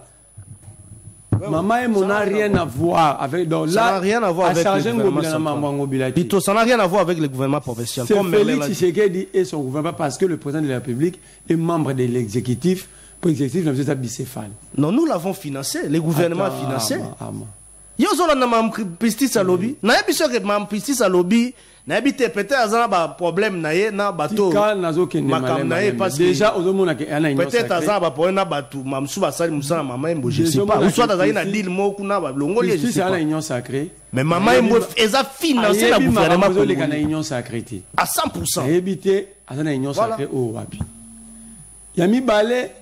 Mama Yemo n'a rien à voir avec. Donc là, ça n'a rien à voir avec le gouvernement. Plutôt, ça n'a rien à voir avec le gouvernement provincial. C'est Félix Tshisekedi et son gouvernement parce que le président de la République est membre de l'exécutif. Pour l'exécutif, nous sommes bicéphales. Non, nous l'avons financé. Le gouvernement a financé. Yo zola na mam pistis à lobby na ebiso ke mam pistis à lobby na ebite peut-être azana ba problème na ye na bateau makam na ye parce que déjà ozomona ke ana inyo peut-être azana ba problème na bateau mam suba sali musana mama embo je sais pas ou soit azali na deal moko na ba longoli je sais pas ana union sacrée mais mama embo eza financer la gouvernement pour les kana union sacrée à 100% ebite azana union sacrée o wapi yami balé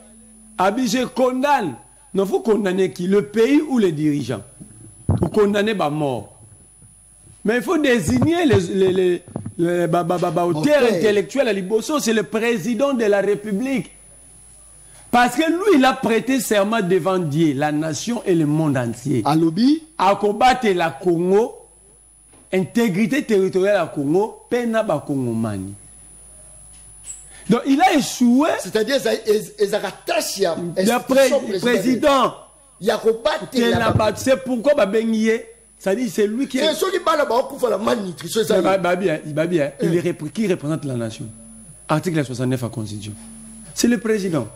abije condamne non faut condamner qui le pays ou les dirigeants. Pour condamner ma mort. Mais il faut désigner les auteurs intellectuels à Liboso, c'est le président de la République. Parce que lui, il a prêté serment devant Dieu, la nation et le monde entier. À lobby, à combattre la Congo, intégrité territoriale à Congo, pena ba Congo mani. Donc il a échoué. C'est-à-dire, ils ont le président. C'est pourquoi c'est lui qui est. C'est celui qui la malnutrition. Qui représente la nation. Article 69 de la Constitution. C'est le président.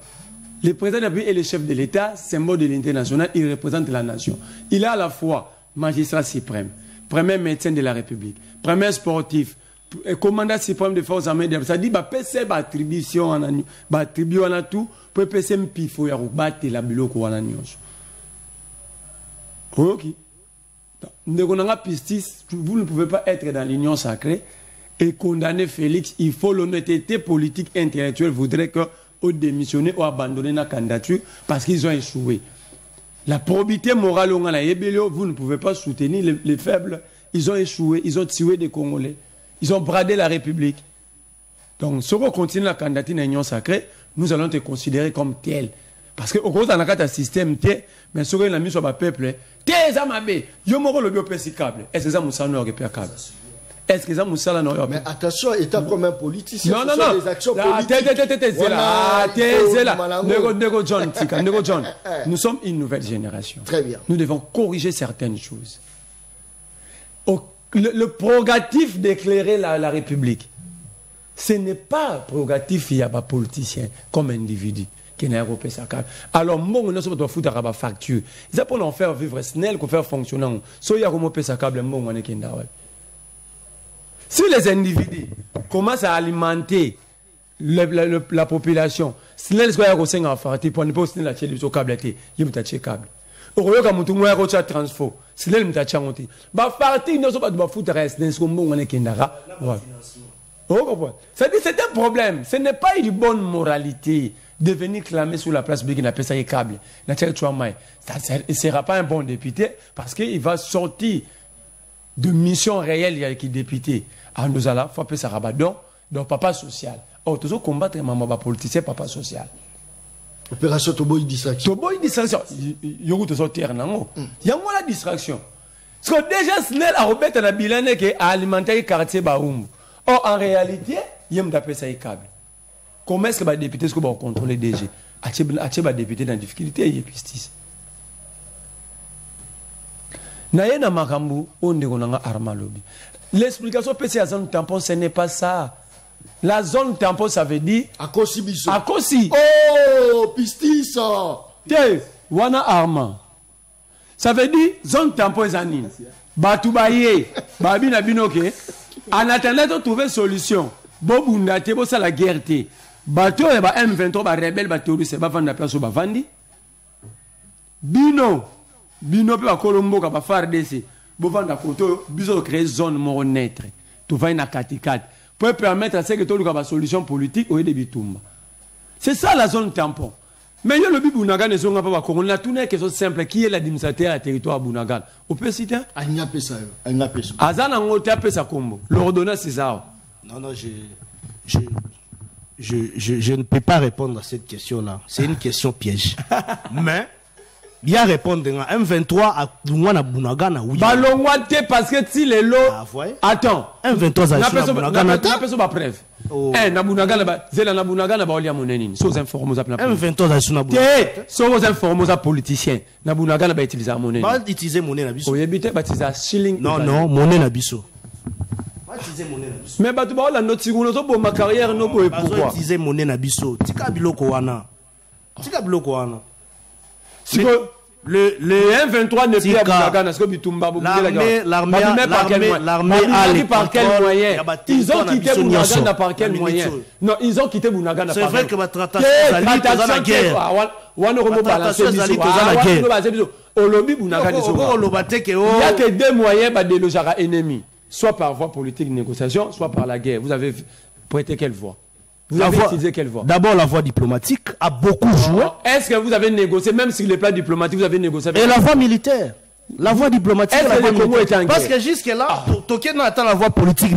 Le président est le chef de l'État, symbole de l'unité nationale, il représente la nation. Il est à la fois magistrat suprême, premier médecin de la République, premier sportif, commandant suprême des forces armées. Ça dit que c'est une attribution, tout, pour que c'est un pifo, il y a la biloko. Ok. Vous ne pouvez pas être dans l'union sacrée et condamner Félix. Il faut l'honnêteté politique et intellectuelle. Voudrait que ou démissionner ou abandonner la candidature parce qu'ils ont échoué. La probité morale, vous ne pouvez pas soutenir les faibles. Ils ont échoué. Ils ont tué des Congolais. Ils ont bradé la République. Donc, si on continue la candidature dans l'union sacrée, nous allons te considérer comme tel. Parce que au cause d'un cas de système, mais si on a mis sur le peuple, est-ce que ça moussa n'aurait pas câble? Est-ce que ça moussa n'aurait pas? Mais attention, état comme un politicien. Non. Les actions politiques. John. Nous sommes une nouvelle génération. Très bien. Nous devons corriger certaines choses. le prérogatif d'éclairer la République, ce n'est pas prérogatif il y a pas politicien comme individu qui n'a pas sa carte. Alors moi on ne doit foutre à facture. Ils pour en faire vivre snel qu'on faire fonctionner. So il y a comme sa câble moi on est kinda. Si les individus commencent à alimenter la population, snel ce qu'il y a au sein en faire pour ne pas snel la télé sur câble été, il me tache câble. Au lieu que mutu moi rocha transfo, snel me tache monter. Ba parti ne so pas de foutre reste dans ce qu'on on est kinda. C'est un problème. Ce n'est pas une bonne moralité de venir clamer sur la place publique n'a pas ça câble. Ça ne sera pas un bon député parce qu'il va sortir de mission réelle qui est député. Alors nous allons faire ça rabadon donc papa social. Oh, toujours combattre maman politicien papa social. Opération Toboy distraction. Toboy distraction. Il y a sortir non. Il y a la distraction. Parce que déjà Snell a remettre la bilan qui alimenter le quartier Baoum. Or, en réalité, il y a un câble. Comment est-ce que les députés vont contrôler DG? Les députés dans la difficulté, il y a justice. L'explication PC à zone tampon, ce n'est pas ça. La zone tampon, ça veut dire. Akosi biso. Akosi. Oh, pistisa. Tiens, wana arma. Ça veut dire zone tampon zanine. Batoubaye, babi na binoke. En attendant de trouver une solution, Bobunda, te bossa la guerre. Bateau et M23, ba rebelle, ba terroriste, ba vendre la place au Bavandi. Bino peut Colombo, ba FARDC, bo vendre la photo, biso créer zone moronètre. Tu vas na 4-4 pour permettre à ce que tu aies une solution politique au lieu de Bitumba. C'est ça la zone tampon. Mais il y a le Bounagan et son papa, on a tout une question simple qui est l'administrateur à territoire Bounagan. On peut citer? Agna Pesa. Agna Pesa. Azan a monté à Pesa Combo. L'ordonnance c'est ça. Non, je ne peux pas répondre à cette question-là. C'est une question piège. Mais, bien répondre, M23 à Bounagan, oui. Balongwate parce que si les lots. Attends. M23 à Bounagan. N'a pas preuve. M23 sont aux informés politiciens. Nabunaga n'a utilisé la monnaie. Pas utiliser monnaie na biso. Non, monnaie na biso. Mais bah tu vois la note si vous avez ma carrière non pour pourquoi utiliser monnaie na biso. Tika biloko wana. Le M23 ne peut pas gagner parce que Bitumba l'armée par quel moyen? Ils ont quitté Bounagana par quel moyen? Non, ils ont quitté Bounagana. C'est vrai que ma tratation dans la guerre. On remet balancer la guerre. Au lobby Bounagana. Il n'y a que deux moyens de déloger un ennemi, soit par voie politique de négociation, soit par la guerre. Vous avez prêté quelle voie? Vous avez utilisé quelle voie? D'abord, la voie diplomatique a beaucoup joué. Est-ce que vous avez négocié, même sur les plans diplomatiques, vous avez négocié avec... Et la voie militaire? La voie diplomatique. Est-ce que le Congo est en guerre? Parce que jusque-là, Tokyo attend la voie politique.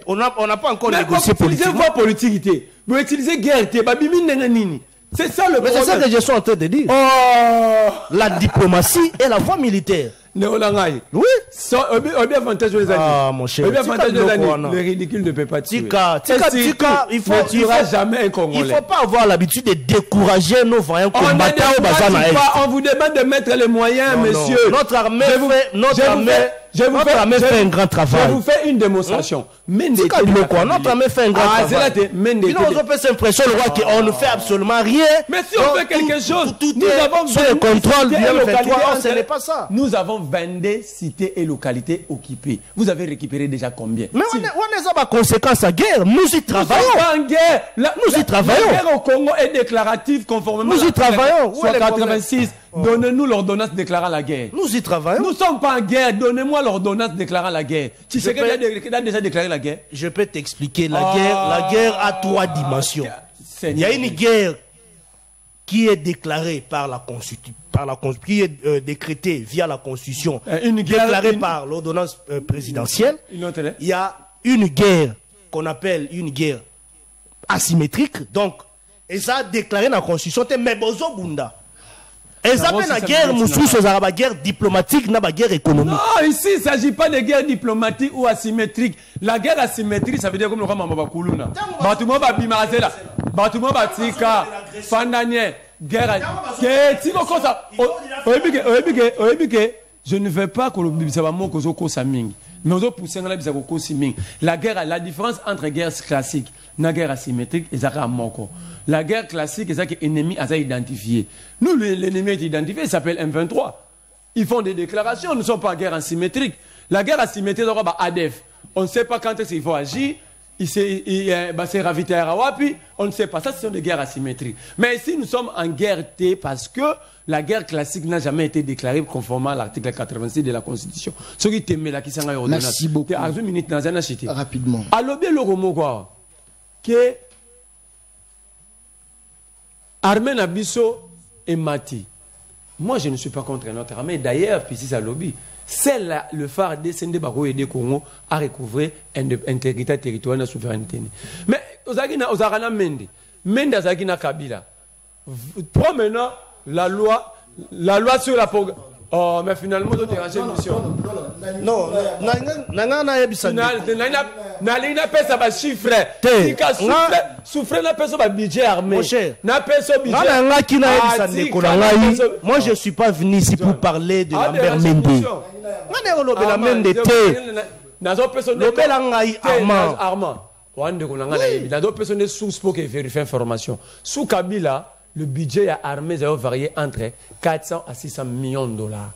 On n'a pas encore négocié politique. Vous utilisez voie politique. Vous utilisez guerre. C'est ça le problème. Mais c'est ça que je suis en train de dire. Oh. La diplomatie et la voie militaire. Oui. Ah, mon cher. Le ridicule ne peut pas tuer. Tika, il faut jamais un Congolais. Il ne faut pas avoir l'habitude de décourager nos voyants combattants au bazar. On vous demande de mettre les moyens, monsieur. Notre armée fait un grand travail. Je vous fais une démonstration. Notre armée fait un grand travail. On peut s'impressionner qu'on ne fait absolument rien. Mais si on fait quelque chose, nous avons sous le contrôle du M23. Ce n'est pas ça. Nous avons 22 cités et localités occupées. Vous avez récupéré déjà combien? Mais on est pas conséquence à guerre. Nous y travaillons. Nous sommes pas en guerre. Nous y travaillons. La guerre au Congo est déclarative conformément. Nous y travaillons. Soit 86. Donnez-nous l'ordonnance déclarant la guerre. Nous y travaillons. Nous ne sommes pas en guerre. Donnez-moi l'ordonnance déclarant la guerre. Tu sais qu'il a déjà déclaré la guerre? Je peux t'expliquer. La guerre a 3 dimensions. Il y a une guerre qui est déclarée par la Constitution, qui est décrétée via la Constitution, déclarée par l'ordonnance présidentielle. Il y a une guerre qu'on appelle une guerre asymétrique. Donc, et ça a déclaré dans la Constitution, mais bozo bunda. Et ça fait la guerre, la guerre diplomatique, la guerre économique. Non, ici, il ne s'agit pas de guerre diplomatique ou asymétrique. La guerre asymétrique, ça veut dire comme le roi Mamabakuluna. Batoumo Babimazela, Batoumo Batika, Fandanier, guerre. Je ne veux pas que le Bibisabamo Kozoko Saming. Mais on doit pousser dans la guerre, la différence entre guerre classique et la guerre asymétrique, c'est la guerre classique, c'est l'ennemi a identifié. Nous, l'ennemi est identifié, il s'appelle M23. Ils font des déclarations, nous ne sommes pas en guerre asymétrique. La guerre asymétrique, c'est ADF. On ne sait pas quand il faut agir. Il s'est ravitaillé à Rawapi, on ne sait pas. Ça, ce sont des guerres asymétriques. Mais ici, nous sommes en guerre T parce que la guerre classique n'a jamais été déclarée conformément à l'article 86 de la Constitution. Ce qui t'aimait là, qui s'en a Merci beaucoup. Rapidement. Alors, bien le romo quoi que Armée Nabiso et Mati. Moi, je ne suis pas contre notre armée. D'ailleurs, puis si ça lobby. C'est le phare des Sende Bako et des Congo à recouvrir l'intégrité territoriale et la souveraineté. Mais aux Arana Mende, Mende Azagina Kabila, promenant la loi sur la programme. Oh, mais finalement, tu as dérangé mission. Non, n'a pas ça chiffre. Souffre n'a pas ça budget armé. N'a pas ça budget. Moi, je ne suis pas venu ici pour parler de Lambert Mende. Sous Kabila, le budget armé a varié entre 400 à 600 millions de dollars.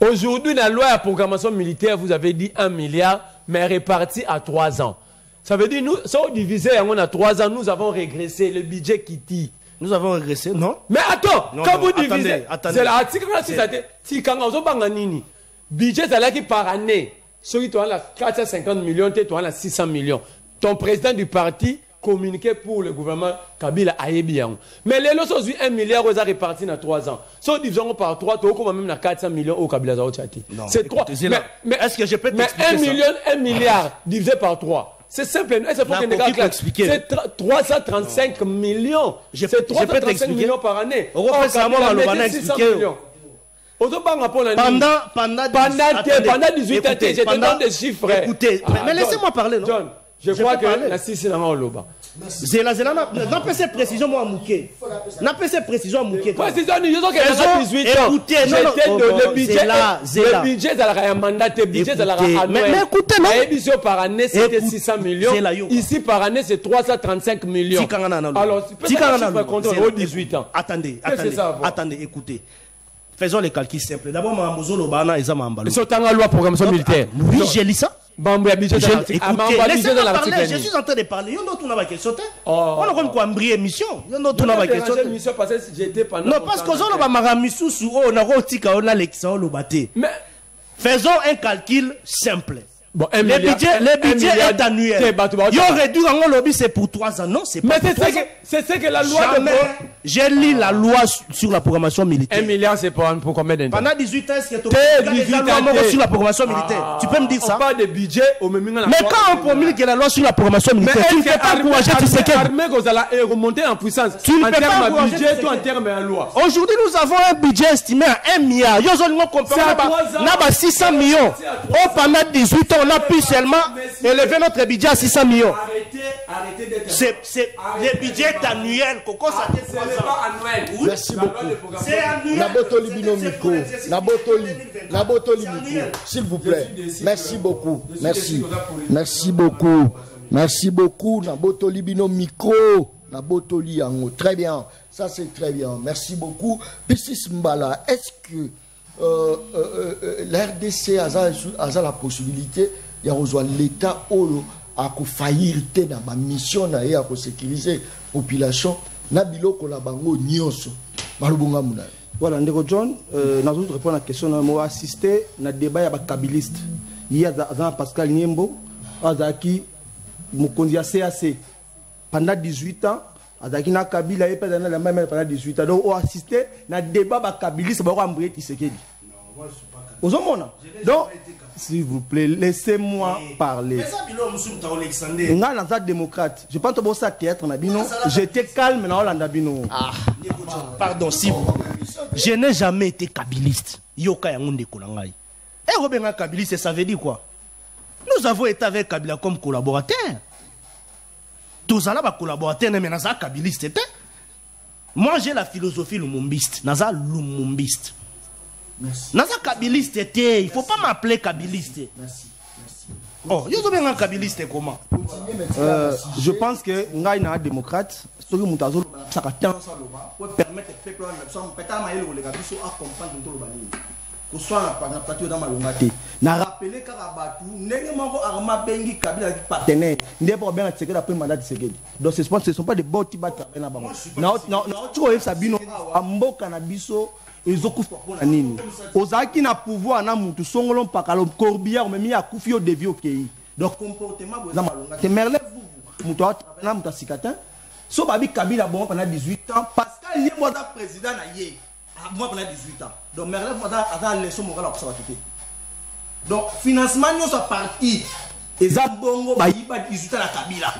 Aujourd'hui, la loi de programmation militaire, vous avez dit 1 milliard, mais réparti à 3 ans. Ça veut dire, nous, si on divisait on a 3 ans, nous avons régressé le budget qui tire. Nous avons régressé, non? Mais attends, non, quand non, vous divisez, c'est l'article si quand on a nini, budget c'est là qui par année, ceux qui ont 450 millions, tu as 600 millions. Ton président du parti communiqué pour le gouvernement Kabila a bien. Mais les lots sont 1 milliard, ils ont réparti dans 3 ans. Si on divise par 3, tu as même 400 millions au Kabila. C'est 3. Mais est-ce que je peux t'expliquer ça? 1 milliard divisé par 3. C'est simple. C'est 335 millions. C'est 335 millions par année. Pendant 18 ans, je te donne des chiffres. Écoutez, mais laissez-moi parler, non? John, je crois que la Sissi n'a pas loba. N'a pas ces précisions, moi, à Mouké. N'a pas ces précisions à Mouké. Précision, nous avons 18 ans. Écoutez, le budget, ça a un mandat, le budget, ça a un annuel. Mais écoutez, non? Par année, c'était 600 millions. Ici, par année, c'est 335 millions. Alors, si on contrôle 18 ans. Attendez, écoutez. Faisons les calculs simples. D'abord, ils sont en loi programmation militaire. Oui, j'ai lu ça. Écoutez, laissez-moi parler, je suis en train de parler. Il y a d'autres qui ont question. On a comme quoi embryer mission. Il y a d'autres qui ont question. Non, parce que on a ma mission sous on a rotika on a l'excellent le bâté. Mais faisons un calcul simple. Bon, le budget est annuel. Il aurait dû en lobby, c'est pour 3 ans. Non, c'est pas pour 3 ans. C'est ce que la loi j'ai lu la loi sur la programmation militaire. 1 milliard, c'est pour combien d'années? Pendant 18 ans, est-ce que tu as sur la programmation militaire? Tu peux me dire ça? On parle de budget au même moment. Mais quand on promulgue la loi sur la programmation militaire, tu ne peux pas encourager tout ce qui est remonter en puissance. Tu ne peux pas encourager budget, tout en termes de loi. Aujourd'hui, nous avons un budget estimé à 1 milliard. Nous avons 600 millions. Pendant 18 ans, on a pu seulement élever notre budget à 600 millions. Arrêtez d'être. C'est le budget annuel. C'est pas annuel. Merci beaucoup. C'est annuel. Nabotoli Bino Miko. Nabotoli Miko. S'il vous plaît. Merci beaucoup. Merci beaucoup. Merci beaucoup. Nabotoli Bino Miko. Nabotoli Yango. Très bien. Ça, c'est très bien. Merci beaucoup. Pissis Mbala, est-ce que l'RDC a la possibilité de rejoindre l'État à faillir dans ma mission et à sécuriser la population? Voilà, Ndeko John, nous allons répondre à la question. Nous avons assisté à un débat avec les kabilistes. Il y a Pascal Niembo, Azaki, Mukondia CAC. Pendant 18 ans, Azaki na Kabila et pendant 18 ans. Donc, on a assisté à un débat avec les kabilistes pour embrouiller Tshisekedi. Non, moi je ne suis pas kabiliste. Donc, s'il vous plaît, laissez-moi parler. Je suis un démocrate. Je pense que ça théâtre. J'étais calme dans Hollande. Pardon, si vous. Je n'ai jamais été kabiliste. Yoka Yangonde Kolangai. Et Robin Kabiliste, ça veut dire quoi? Nous avons été avec Kabila comme collaborateurs. Tous les collaborateurs, mais nous sommes kabilistes. Moi, j'ai la philosophie lumumbiste. Nous sommes lumumbiste. Naza kabiliste, il ne faut pas m'appeler kabiliste. Merci. Oh, yo bien un kabiliste comment? Je pense que ngai na démocrate, ce que mutazo ça ka temps ça pour permettre au peuple de peut-être maïle le gabiso à comprendre tout le bani. Ko soit na plateau dans malongate. Na rappeler karabatu ndenge moko arma bengi kabila qui partenaire. Ndé pour bien attirer après mandat de Sekedi. Donc ce sont pas des botti battre na bango. Na tu vois Sabino amboka na biso ezokufa pona nini ozaki na pouvoir na mutu songolo pakalo corbillard même ya kufi o devi okei donc comportement boza malonga te merle vous mutu na mutu sikata so babi kabila bon pendant 18 ans Pascal yé moi président na yé moi pendant 18 ans donc merle voda ada leçon morale pour ça va quitter donc financement nous soit parti eza bongo ba yiba 18 ans la kabila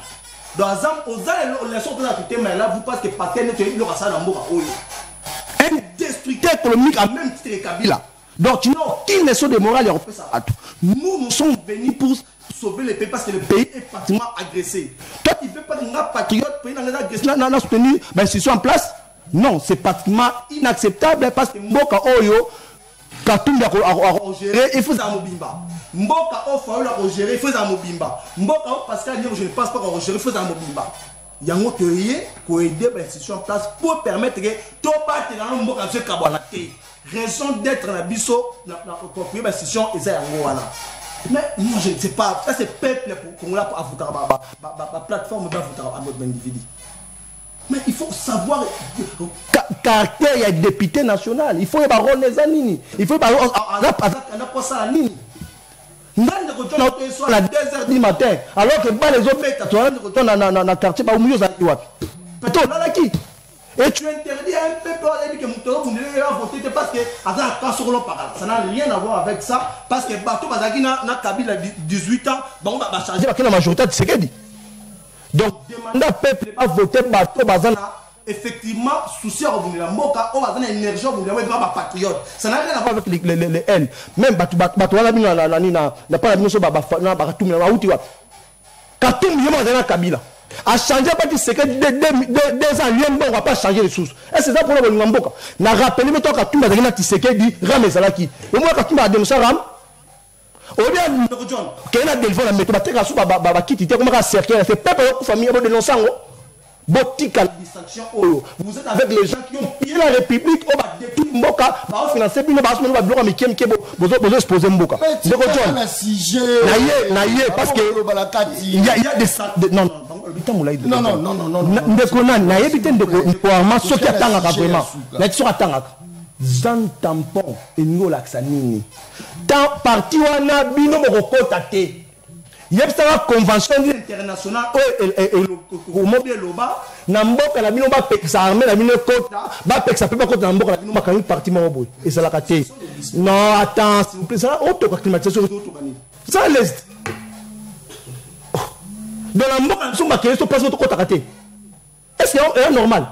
donc azam ozale leçon pour ça quitter mais là vous parce que Pascal ne te il aura ça dans mboka oyo un destructeur économique en même titre que Kabila. Donc, tu n'as aucune leçon de morale. Nous sommes venus pour sauver le pays parce que le pays est pratiquement agressé. Toi, tu ne veux pas un patriote, pays dans les agressés, n'a soutenu l'institution en place. Non, c'est pratiquement inacceptable parce que Mboka Oyo, Katumbi a géré, il faut un mobimba. Mboka Oyo a géré, il faut un mobimba. Mboka Pascal, je ne pense pas qu'on a géré, il faut un mobimba. Il y a un autre qui a aidé l'institution en place pour permettre que tout le monde ait raison d'être dans la biso, dans la institution, et ça mais moi je ne sais pas, ça c'est peuple pour la plateforme à notre individu. Mais il faut savoir caractère, il y a des députés nationaux, il faut y avoir les anini, il faut y avoir ça à la 2h du matin, alors que pas les autres tu retournes dans le quartier, pas au milieu, et tu interdis à un peuple que vous ne voter parce que ça n'a rien à voir avec ça, parce que Bato Bazaki n'a Kabila 18 ans, on va changer la majorité de ce qu'il dit. Donc, demander au peuple de voter Bato Bazana. Effectivement, souci à revenir la moka, on va donner énergie, on va dire patriote. Ça n'a rien à voir avec les haines. Même Bato n'a pas la mission de Bakatum, n'a pas Katum, il y a Kabila. A changé pas de secret des ans, on va pas changer les sources. Et c'est ça pour le Mboka. N'a rappelé, mais toi, Katum, il y a un secret dit Ramezalaki. Et moi, Katum a dénoncé Ram. Au lieu de John, qu'il y a des fois, la méthode, il y a un qui comment un cercle, il fait peuple, famille, il y a dénoncé. Botika distraction oyo. Vous êtes avec les gens qui ont pillé la République, on va détruire Mboka, on va financer puis on va se mettre bloquer mais qui besoin exposer Mboka. Ndeko John. Naïe parce que il y a des non ndeko naïe bité ndeko arma ceux qui attendent vraiment. Mais qui sont attendant. Zan tampon et nous l'axa nini. Tant parti wana bino bokota te. Il y a une convention internationale au mobile loba namboka la bino ba peksa armée la bino kota ba peksa pe ba kota namboka la bino makani parti maboy et ça la katé non attends s'il vous plaît ça auto climatisation ça l'est dans la mboka so makani so passe auto kota katé est-ce que c'est normal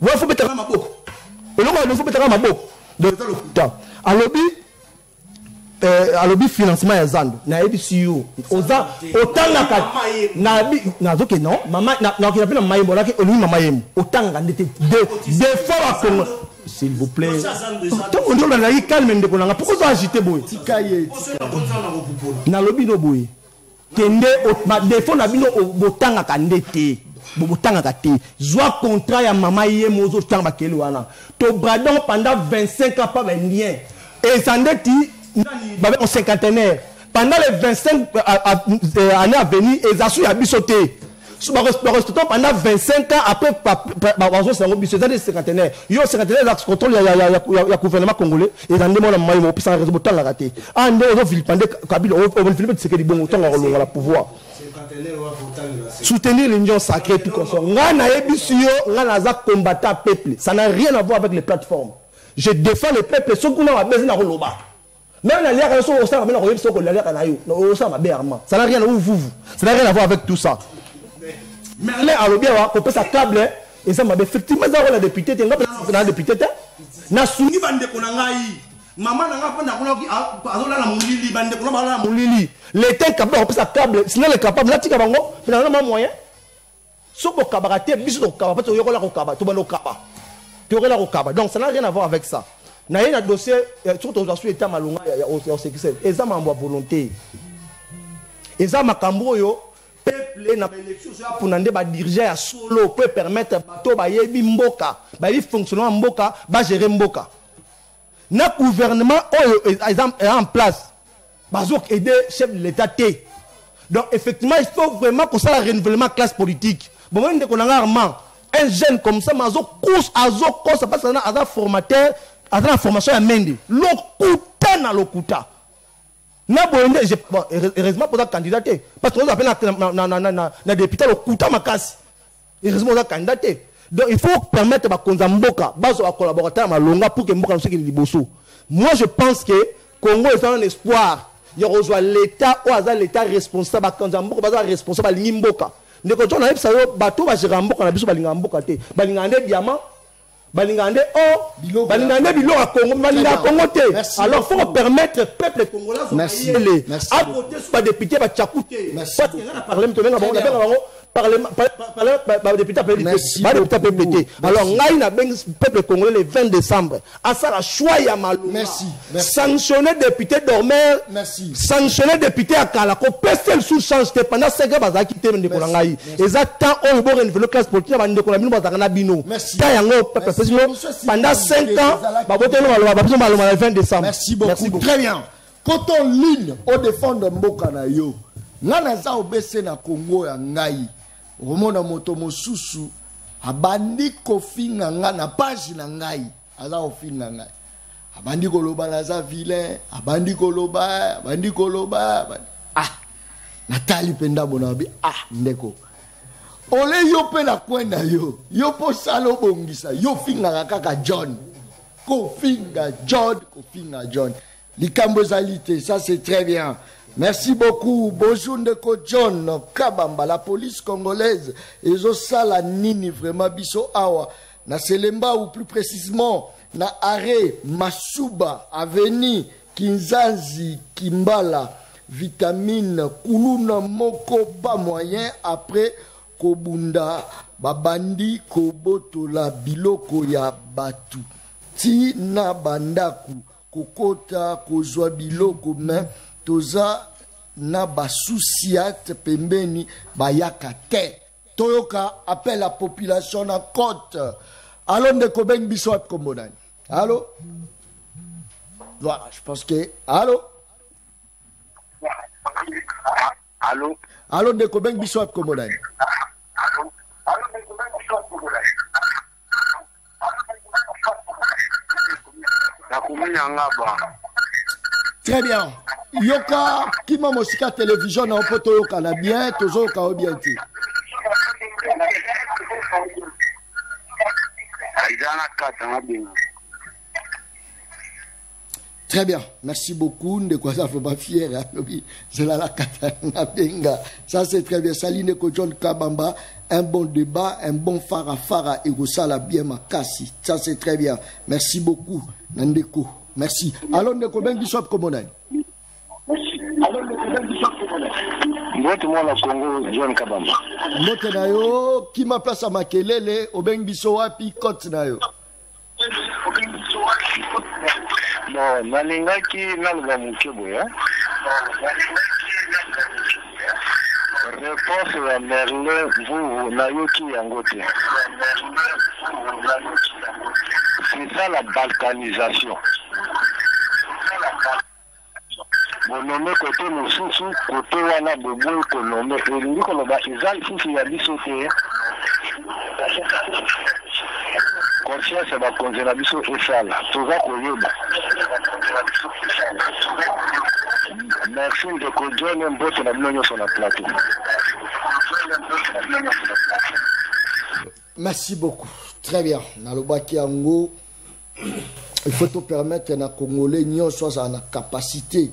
ouais faut mettre ma boko et non il faut mettre ma boko donc ça le temps alobi financement ya zando na yebi siyo oza otanga ka na bi na zoke non mama na ki na mayembo la ki olumi mama yembo otanga ndete de fois Congo s'il vous plaît donc on doit la calme ndeko nanga pourquoi ça agiter boy tikaye na lobi no boy tende de fois na bino botanga ka ndete botanga ka te zwa contrat ya mama yembo zo tanga bakeli wana to bradon pendant 25 ans pas bien et ça ndeti en cinquantenaire pendant les 25 années à venir ils assurent à bisoter pendant 25 ans après c'est des cinquantenaires il y a cinquantenaire qui contrôle le gouvernement congolais et dans des mois on peut s'en résoudre la raté en deux vilipender Kabila on va filmer ce que dit bon autant la pouvoir soutenir l'union sacrée tout comme ça ngana ebisio ngana za combattant peuple ça n'a rien à voir avec les plateformes je défends le peuple ce qu'on a besoin de loba. Même la liaque, ça n'a rien à voir ça n'a rien à voir avec tout ça. Mais là, on peut sa câble et ça m'a effectivement la députée, la députée, na souni bande konangai. Maman n'a pas l'état est capable, on peut sa câble, sinon le capable, là, tu as un moyen. Si on a un biso, donc ça n'a rien à voir avec ça. Il y a un dossier, surtout aujourd'hui, il y a un dossier, et ça m'a volonté. eza makambo yo peuple na élection so pour nande ba diriger ya solo peut permettre bato ba yebi mboka ba yi fonctionnement mboka ba gérer mboka na gouvernement est en place bazok aider chef de l'état té. Donc effectivement il faut vraiment que ça renouvellement classe politique bon on de konanga armand un jeune comme ça mazo course azo course parce que na formateur à la formation à Mende lokuta na lokuta na boende heureusement pour la candidater parce qu'on appelle na député lokuta makasi heureusement pour candidater. Donc il faut permettre ba konzamboka bazo collaborateur malonga pour que mboka nseki liboso. Moi je pense que Congo est un espoir. Il rejoint l'état ou à l'état responsable konzamboka bazo responsable limboka. Ndeko tona yebisa yo bato ba gérer mboka na biso balinga mboka te. Balingande diamant balingande oh balingande bilo à Congo balinga Congo te. Alors faut permettre peuple congolais à voter sur les députés ba tchakouté. Parce que na parlement to nga parlement député alors ngai na beng peuple congolais le 20 décembre à ça la choix ya maluma sanctionner député dormeur sanctionner député akala ko pester sous change pendant 5 ans bazaki te ndeko na ngai exactement on bo renouveler classe politique ba ndeko na bino bazaka na bino ta yango peuple pendant 5 ans ba botelo maluma le 20 décembre. Merci beaucoup. Très bien. Quand on ligne au défendre mboka na yo ngana za obese na Congo ya ngai romona moto mosusu abandi kofinga ngana page na ngai aza ofinga ngai abandi koloba na za vilain abandi koloba natali penda bonabi ndeko ole yo pe na kwenda yo po salo bongisa yo finga kaka John kofinga John likambo zalité ça c'est très bien. Merci beaucoup. Bonjour Ndeko John Kabamba, la police congolaise. Et ça la nini vraiment biso awa. Na Selemba ou plus précisément na arrêt Masuba Avenue Kinzanzi Kimbala vitamine Kuluna moko pas moyen après Kobunda babandi koboto la biloko ya batu ti na bandaku kokota kozwa biloko men toza na basouciate pembeni bayaka te toyoka appelle la population na côte. Allô Ndeko Beng biso at Kombonani. Allô? Voilà, je pense que allô? Allô? Allô Ndeko Beng biso at Kombonani. Très bien. Yoka kima mosika télévision na opoto yoka na bien tozo ka bien ti. Très bien, merci beaucoup. De quoi ça fait pas fier, c'est la katana benga. Ça c'est très bien. Saline ko John Kabamba, un bon débat, un bon fara et la bien makasi. Ça c'est très bien. Merci beaucoup, Nandeko. Merci. Alors Ndeko Ben Bishop Komonai. Mbote mwana Congo John Kabamba. Mbote na yo ki ma place makelele obeng biso wapi kote na yo. Bon, nalingaki nalga mukebo ya. Réponse ya Merlin vous na yoki yangote. C'est ça la balkanisation. Bonhomme côté mosusu côté wana bobo économie et lui comme ba izal fufu ya biso te conscience ba konzela biso esala toza koyeba. Merci de kojoine mbote na bino sur la plateau. Merci beaucoup. Très bien. Nalobaki yango il faut te permettre na Congolais nyon soit na capacité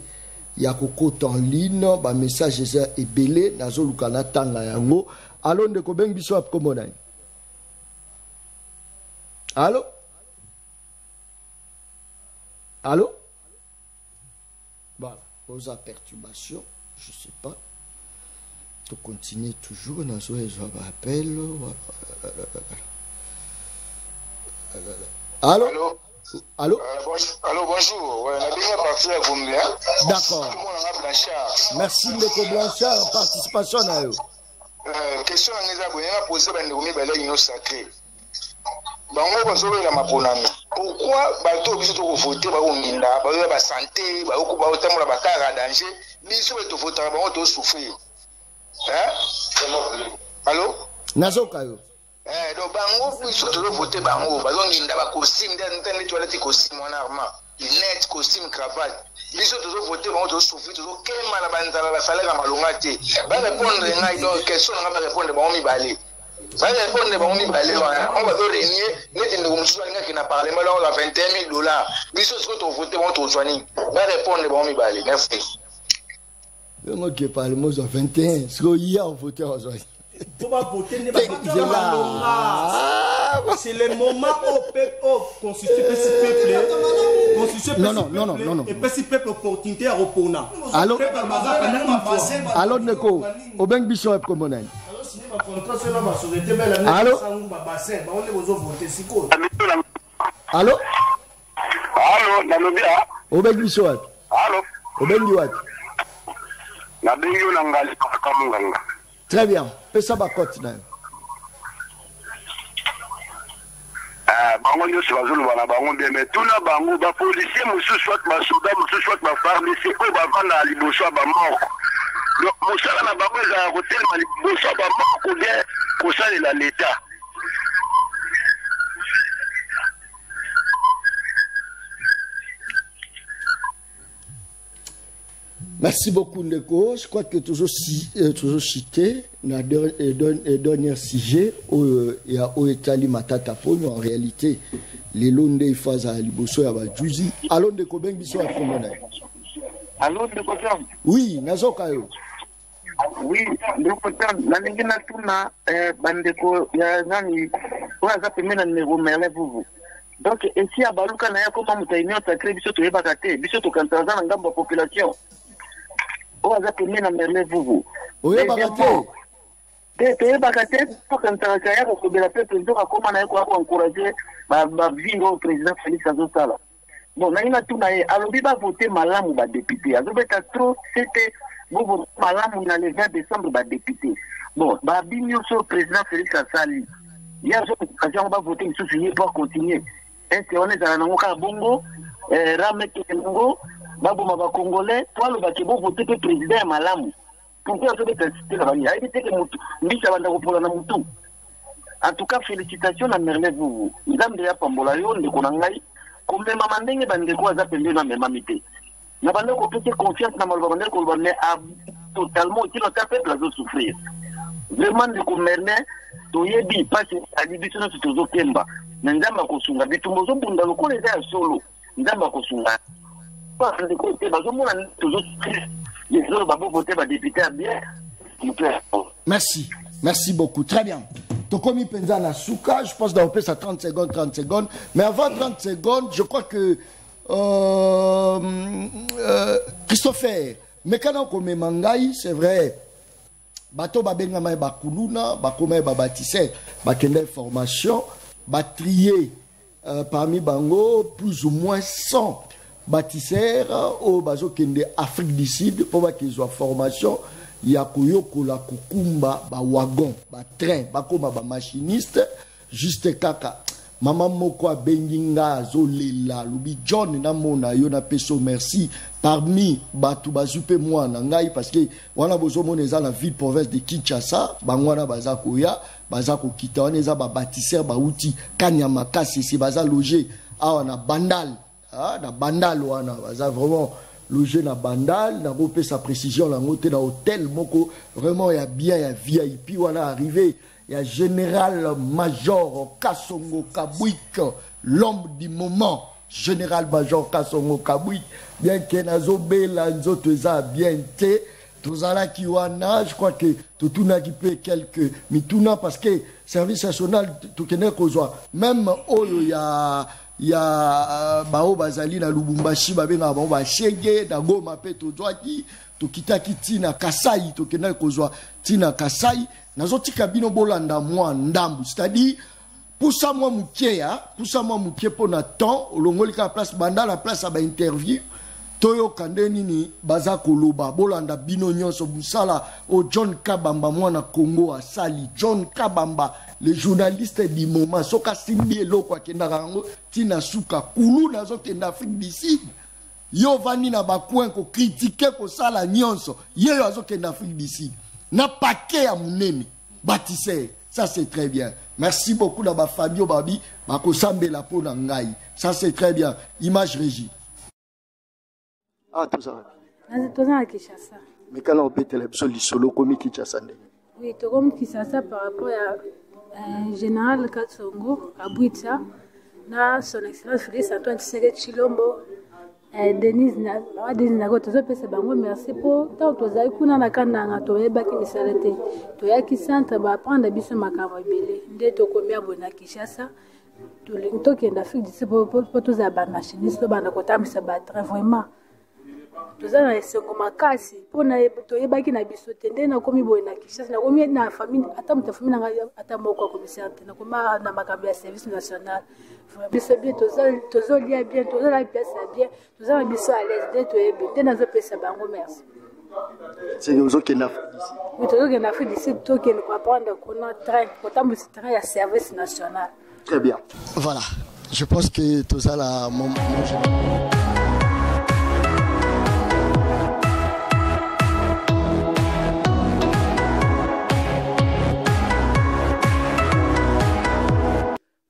ya kokota en ligne ba message est belé nazo lukana tanga yango. Allô Ndeko Beng biso ap komonai. Allô? Allô? Voilà, aux perturbations, je sais pas. Tu continues toujours dans ce appel. Allô? Allô? Allô? Allô, bonjour. Ouais, la dernière partie à combien? D'accord. Merci, Ndeko Blanchard. Participation à eux. Question à nous abonnés à poser dans le milieu sacré. Bango bazobe la maponami. Pourquoi bato biso to voter ba onginda, ba ba santé, ba ko ba otamola ba kara danger, biso to voter bango to souffrir. Hein? Allô? Nazoka yo. Donc bango biso to voter bango, ba onginda ba costume d'internet toilette costume en armement, net costume cravate. Biso to voter bango to souffrir, to kema na banzala ba salaire malonga te. Ba répondre ngai donc question na ba répondre ba mi balé. Ça répond de bon niveau. On va réunir, net nous sommes qui n'a parlé mais là on a $21,000. Biso ce que tu votes on te soigne. Va répondre de bon niveau. Merci. Moi qui parle moi à 21, ce que hier on votait aujourd'hui. Faut pas voter ne pas c'est le moment au peuple constitué peuple. Non. Et petit peuple opportunité à répondre. Allô Neko, Obeng Biso est comme on est. Allô? Allô? Allô, Nanobia? Obeng Biswat. Allô? Obeng Diwat. Nabengi Nangali Kamunganga. Très bien. Pesa bakot na. Bango nyonso bazoloba na bango bien mais tuna bango ba policier mosusu soit ba soldat mosusu soit ba farme c'est quoi ba vanda liboso ba mort. Donc mosala na bango za hotel ma liboso ba mort ko bien ko salela l'état. Merci beaucoup Ndeko. Je crois que toujours cité dans le dernier sujet il y a Oetali Matata Pony en réalité les londes phase à Liboso ya bajuzi. Allô Ndeko Beng Biso à Komona. Allô Ndeko Tom. Oui, nazoka yo. Oui, Ndeko Tom, na ngina tuna bandeko ya nani kwa za pemena numéro merle vous. Donc ici à Baluka na ya koma mutainyo sacré biso to yebaka te, biso to kantaza na ngambo population. On va appeler la merle vous. Oui, Bagaté. Te Bagaté, pour qu'un travailleur au peuple président a comment encourager ma vie au président Félix Azosala. Bon, na ina tuna ye alobi ba voter malamu ba député. Azobeta trop c'était vous voter malamu na le 20 décembre ba député. Bon, ba binyo so président Félix Azali. Il y a occasion ba voter sous signer pour continuer. Est-ce qu'on est dans un bongo rameke bongo baboma ba congolais toi le bakebo voter que président malamu pourquoi ça peut citer la famille il était que mutu mbisa banda kopola na mutu en tout cas félicitations à merle vous nzambe ya pambola yo ndeko na ngai kombe mama ndenge bande ko za pembe na mema mité na bande ko péter confiance na maloba bande ko bande totalement qui le peuple a souffrir vraiment ndeko merle to yebi passe à division de tozo kemba na nzamba ko sunga bitumbo zo bunda lokole za solo nzamba ko sunga. Merci beaucoup. Très bien. Tokomi Penzana Souka, je pense d'avoir ça 30 secondes. Mais avant 30 secondes, je crois que Christopher, Mekano Kome Mangai, c'est vrai. Bato Babengama Bakuluna, Bakoma Babatissé, Bakende formation, Batrier parmi Bango, plus ou moins 100. Bâtisseurs au bazo kende Afrique du Sud pour qu'ils soient formation ya koyoko la kukumba ba wagon ba train ba koma ba machiniste juste kaka mama moko benginga zolela lubi John na mona yo na peso merci parmi batu bazupe mwana ngai parce que wana bozo moneza la ville province de Kinshasa bangwana baza koya baza ko kita wana za ba bâtisseur ba outil kanyama kasi si baza loger awana bandal. Ah, na bandal wana baza vraiment logé na bandal na repé sa précision la montée dans hôtel moko vraiment il y a bien il y a VIP wana arrivé il y a général major Kasongo Kabwik l'homme du moment général major Kasongo Kabwik bien que nazobe la nzoto za bien té tozala ki wana je crois que tout na qui peut quelques mituna parce que service national tout kene kozwa même oyo ya bao bazali na Lubumbashi babenga bao ba shenge na Goma pe to doaki to kitaki tina Kasai to kena kozwa tina Kasai nazotika bino bolanda mwa ndambu c'est-à-dire pour ça moi mouké pour na temps olongoli ka place banda la place à ba interview toyo kandeni ni baza koloba bolanda bino nyonso busala o John Kabamba mwana Congo asali John Kabamba le journaliste du moment soka simbi eloko akenda rango tina suka kulu nazo kenda Afrique du Sud yo vani na bakwen ko critiquer ko sala nyonso yeyo azo kenda Afrique du Sud na paquet ya munene bâtisseur ça c'est très bien. Merci beaucoup d'aba Fabio Babi bako sambela po na ngai ça c'est très bien. Image régie. Ah, tout ça. Tout ça à Kinshasa. Mais quand on peut télévision solo comme Kinshasa. Oui, tout comme Kinshasa par rapport à général Katsongo, à Bouitsa, na son excellence Félix Antoine Tshisekedi Tshilombo, Denise Nago, tout ça peut se bango merci pour tant que vous kuna na kananga to yeba ki misalete. To ya ki centre ba prendre biso makavo belé. Nde to komia bona Kinshasa. To le to ki en Afrique d'ici pour tous les machiniste banda ko tamisa ba très vraiment. Tozana esengo makasi pona toyebaki na biso tende na komi boye na Kinshasa na komi na famille ata muta famille na ata moko commissaire na koma na makambo ya service national biso bien tozolia bien tozala pièce bien tozala biso à l'aise de toyebe tena zo pesa bango merci c'est nous autres qui n'a oui tozo na Afrique d'ici to qui ne prendre qu'on train autant train ya service national très bien voilà je pense que tozala mon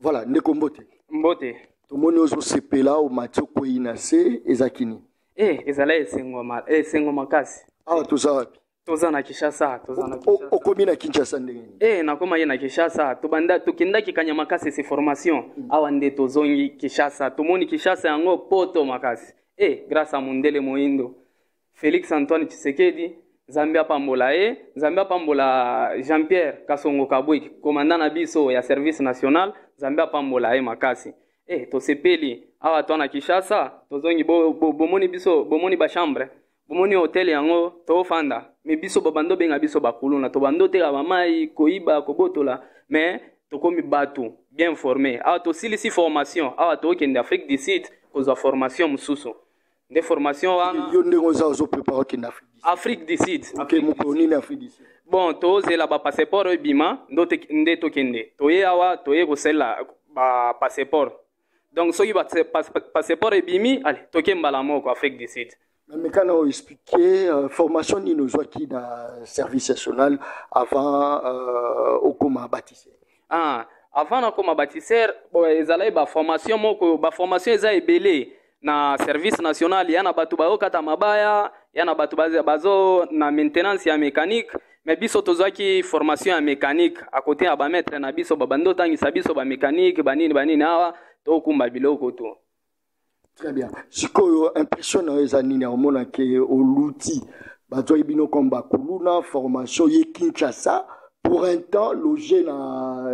voilà, Nekombote. Mbote. Tomoni ozo sepela o matoko inase ezakini. Ezala esengo makasi. Ah, toza wapi? Toza na Kinshasa, Okomi na Kinshasa ndenge. Nakoma ye na Kinshasa, tokenda kikanya makasi se formation. Awa nde tozongi Kinshasa. Tomoni Kinshasa yango poto makasi. Grâce à Mundele Moindo. Félix Antoine Tshisekedi Zambia Pambola Zambia Pambola Jean-Pierre Kasongo Kabwiki, commandant na biso ya service national, Zambia Pambola makasi. To sepeli awa tona Kinshasa, tozongi bomoni biso, bomoni ba chambre, bomoni hotel yango to fanda. Me biso babando benga biso bakuluna, to bando te ba mai koiba kobotola, mais to komi batu bien formé. Awa to silisi formation, awa to kende Afrique du Sud, koza formation mususu. Des formations yo ndenge zo préparer kende Afrique du Sud. Ok, mon colonel Afrique du Sud. Bon, to zela ba passeport bima, nde to kende. To ye awa, to ye ko sela ba passeport. Donc so yi ba passeport bimi, allez, to kembala moko Afrique du Sud. Mais quand on expliqué formation ni nos qui dans service national avant au coma bâtisseur. Avant na koma bâtisseur, bon ezala ba formation moko, ba formation eza ebele. Na service national yana batu ba okata mabaya yana batu bazo na maintenance ya mécanique mais biso tozaki formation ya mécanique à côté ya ba maître na biso babando tangisa biso ba mécanique banini awa to kumba biloko to très bien sikoyo impression na ezanini omona ke oluti bazo ibino komba kuluna formation ye Kinshasa pour un temps logé na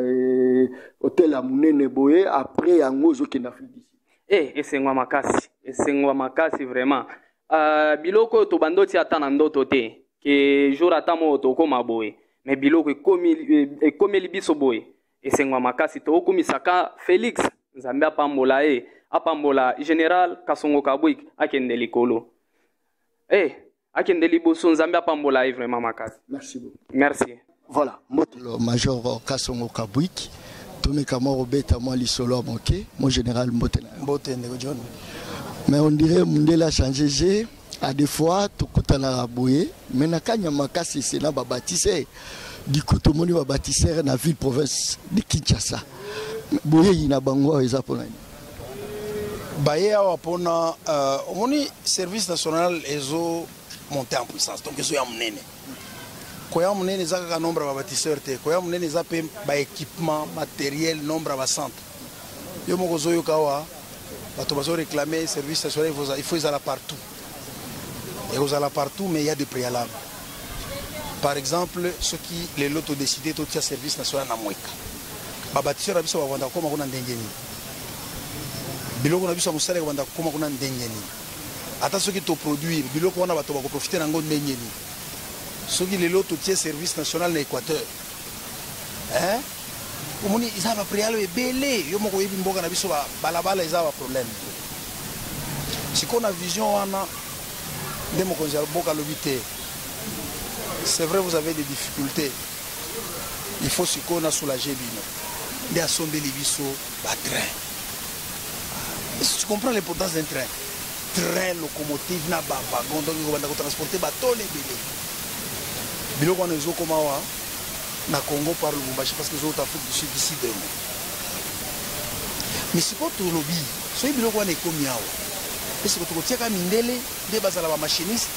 hôtel à Munene Boye après yango zo kina Afrique. Esengwa makasi vraiment. Biloko to bandoti ata na ndoto te. Ke jour ata mo to koma boye. Mais biloko ekomi libiso boye. Esengwa makasi to okumisaka Félix Zambia Pambola apambola général Kasongo Kabwiki akende likolo. Akende liboso Zambia Pambola vraiment makasi. Merci beaucoup. Merci. Voilà, le major Kasongo Kabwiki. Mon général Mbotena. Mais on dirait Mundele a changé. À des fois, tout le monde a bouillé. Mais quand il y a un c'est un bâtisseur. Du coup, tout le monde va bâtisseur dans la ville-province de Kinshasa. Bouillé, il y a un bango et Zaponani. Baye Wapona, le service national est monté en puissance. Donc, ils sont amenés. Koya munene zaka nombre ba bâtisseurs te koya munene zape ba équipement matériel nombre ba centre yo moko zoyo kawa bato bazo réclamer service national il faut aller partout et vous allez partout mais il y a des préalables par exemple ceux qui les lots ont décidé tout ce service national na mweka ba bâtisseurs biso ba vanda koma kuna ndengeni biloko na biso musala ba vanda koma kuna ndengeni ata ceux qui to produire biloko wana bato ba ko profiter nango ndengeni. Ce qui est l'autre service national de l'Équateur. omoni eza ba préalo ebele yo moko yebi mboka na biso balabala eza ba problème siko na vision wana nde mokonzi ya mboka alobi te c'est vrai vous avez des difficultés il faut siko na soulager bino nde asombeli biso ba train. Tu comprends l'importance d'un train? Train, locomotive, na wagon, donc on va transporter bateau les bébés. Bilo on est au Komawa, na Congo par le Lubumbashi parce que les autres Afrique du Sud ici de nous. Mais c'est pas tout lobby. Soyez bilo on est comme yao. Parce que tu tiens à mindele, des bases à la machiniste,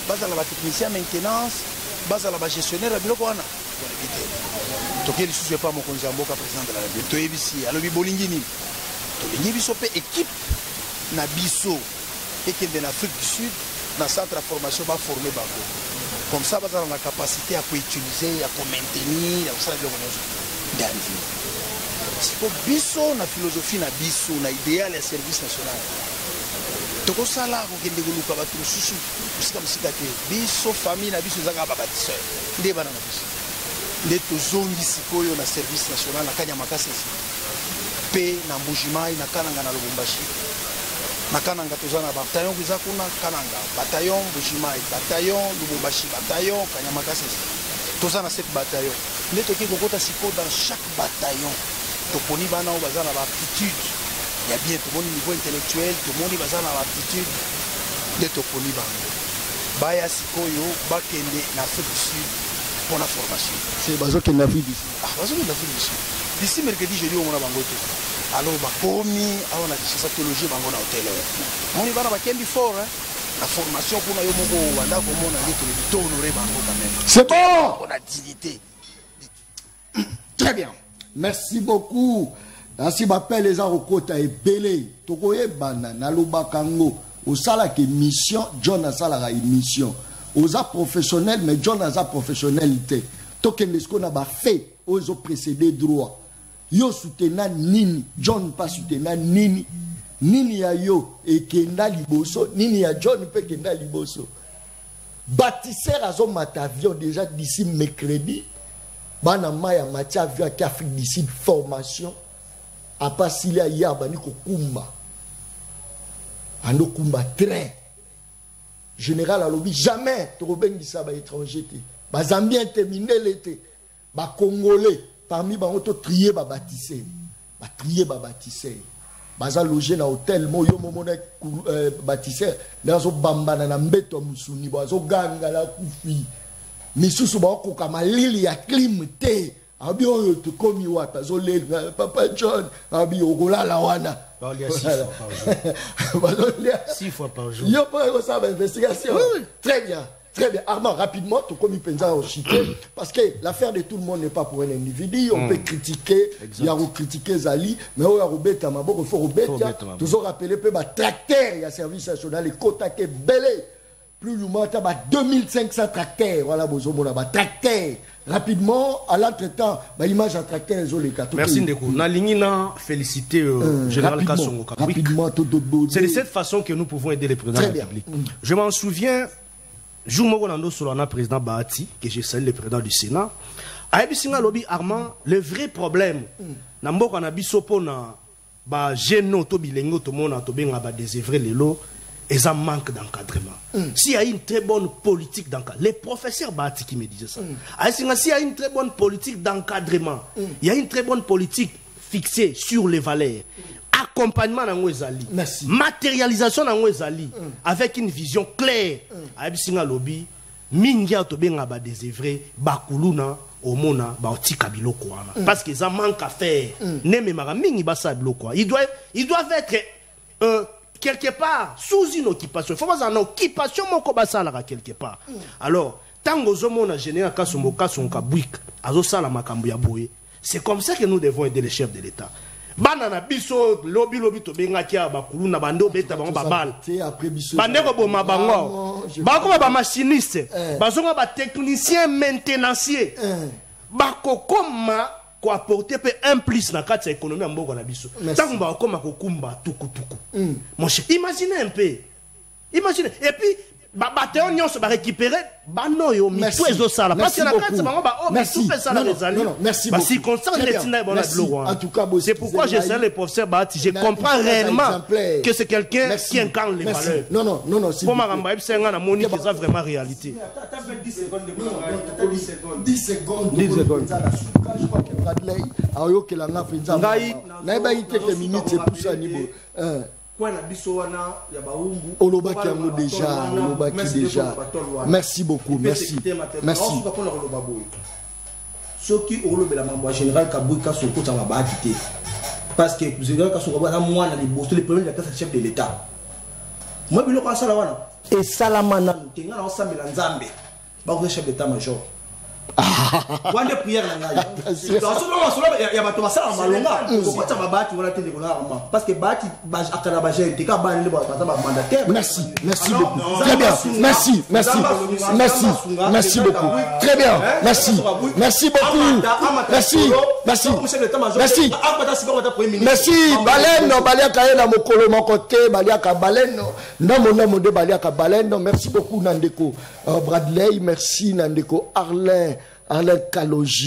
base à la technicien maintenance, base à la gestionnaire, bilo on a. Donc il ne suffit pas mon conseiller Mboka président de la République. Tu es ici, alors bibolingini. Tolingi biso pe équipe na biso et qui est en Afrique du Sud dans centre de formation va former bango comme ça va avoir la capacité à utiliser à maintenir à ça le connaissance d'anzi c'est pour biso na philosophie na biso na idéal ya service national toko sala ko kende guluka batu susu usika musika te biso famille na biso zanga babatiseur nde bana na biso nde tozongi sikoyo na service national na kanya makasi pe na mbujimai na kananga na Lubumbashi na kananga tozana bataillon biza kuna kananga bataillon mbujimai bataillon Lubumbashi bataillon Kanyamakasi tozana 7 bataillon ne toki kokota siko dans chaque bataillon toponi bana o bazana ba aptitude ya bien to moni niveau intellectuel to moni bazana ba aptitude de toponi bango baya sikoyo bakende na Afrique du Sud pour la formation c'est bazo que na Afrique du Sud bazo que na Afrique du Sud d'ici mercredi jeudi on a bango te alors bakomi on a sa théologie bango na hôtel on y va na bakembi fort la formation pour yo moko wanda ko mona ndi to honorer bango quand même c'est bon on a dignité très bien merci beaucoup ainsi m'appelle les arokota et belé tokoye bana na lobakango au sala que mission John a sala émission aux professionnels mais John a professionnalité tokende ce qu'on a fait aux précédé droit yo soutenant nini John pas soutenant nini nini ya yo et kenda liboso nini ya John pe kenda liboso bâtisseur azo matavion déjà d'ici mercredi bana maya matia avion qui Afrique d'ici formation a passé là hier bani ko kumba ando kumba train général alobi jamais to bengisa ba étranger te ba zambien terminé l'été ba congolais parmi bango to trier ba bâtisseur ba trier ba bâtisseur baza loger na hôtel mo yo momona bâtisseur nazo bambana na mbeto musuni bazo ganga la kufi misusu ba ko kama lili ya clim te abi oyo to komi wata zo le papa John abi okolala wana ba lia 6 fois par jour yo pas ça ba investigation très bien. Très bien. Armand, rapidement, tout comme il pense au chiquet, parce que l'affaire de tout le monde n'est pas pour un individu. On peut critiquer, il y a critiquer Zali, mais il y a Robeta Maboko, il faut Robeta. Toujours rappeler, il y a tracteurs, il y a service national, les quotas qui belé. Plus ou moins, il y a 2500 tracteurs. Voilà, il y a tracteurs. Rapidement, à l'entretemps, l'image en tracteur, les cas. Merci Ndeko. Nalingina, féliciter Général Kassongo. Rapidement, c'est de cette façon que nous pouvons aider les présidents de la République. Je m'en souviens. Jour Mogonando Solana, président Bahati, que je salue le président du Sénat, a Ebisinga Lobby Armand, le vrai problème, Nambo Kanabiso Pona, ba Geno, Tobilengo, Tomona, Tobenga, ba désœuvrer les lots, et ça manque d'encadrement. S'il y a une très bonne politique d'encadrement, les professeurs Bahati qui me disaient ça, s'il y a une très bonne politique d'encadrement, il y a une très bonne politique fixée sur les valeurs. Accompagnement dans Ouezali, matérialisation dans Ouezali, avec une vision claire. Abisinga lobby, mingia tobenga ba désœuvrer, bakuluna, omona, ba otika biloko wana. Parce que ça manque à faire. Neme mara mingi basa biloko. Ils doivent être quelque part sous une occupation. Il faut pas en occupation moko basa la quelque part. Alors, tango zomona général Kasongo Kasonga Bouik, azo sala makambo ya boye. C'est comme ça que nous devons aider les chefs de l'État. Banana biso lobby to benga kia bakulu na bando beta bango babal bandeko boma bango bako ba machiniste bazonga ba technicien maintenancier bako koma ko apporter pe un plus na kati ya économie ya mboka na biso tango ba koma ko kumba tuku mon cher imaginez un peu imaginez et puis bataillon nyonso ba récupérer banoyo Merci. mitu ezosala parce que na beaucoup. kati bango ba oh Merci. tout fait ça Non, les non, alliés non, merci ba beaucoup. circonstance Très les bien. tina bon Merci. la En tout cas, c'est pourquoi je salue le professeur Bahati je comprends réellement que c'est quelqu'un qui incarne les Merci. valeurs Non, non, non, pour ma ramba ebsenga na moni que ça vraiment réalité 10 secondes. Je crois que Bradley a eu que la nafenza. Naïba ite que minute c'est pour ça niveau. Olobaki yango déjà, olobaki déjà. Merci beaucoup, merci. Merci. Ceux qui ont le membre général Kabouika sont contre la Bahati. Parce que le général Kassogo a moins les boss, les premiers de la chef de l'État. Moi, je pense à la et Salamana, tu es ensemble en Zambie. Bah, chef d'état-major. Wande prière na ngai. Il y a bato basala malonga. Ko ta babati wala tende ko na parce que bati akana ba gente ka ba le ba mandataire. Merci, merci beaucoup. Très bien. Merci, merci. Merci. Merci beaucoup. Très bien. Merci. Merci beaucoup. Merci. Merci. Merci. Merci. Baleno baliaka ela mokolo mokote baliaka baleno. Namo de baliaka baleno. Merci beaucoup Nandeko Bradley, merci Nandeko Arlen Kaloji.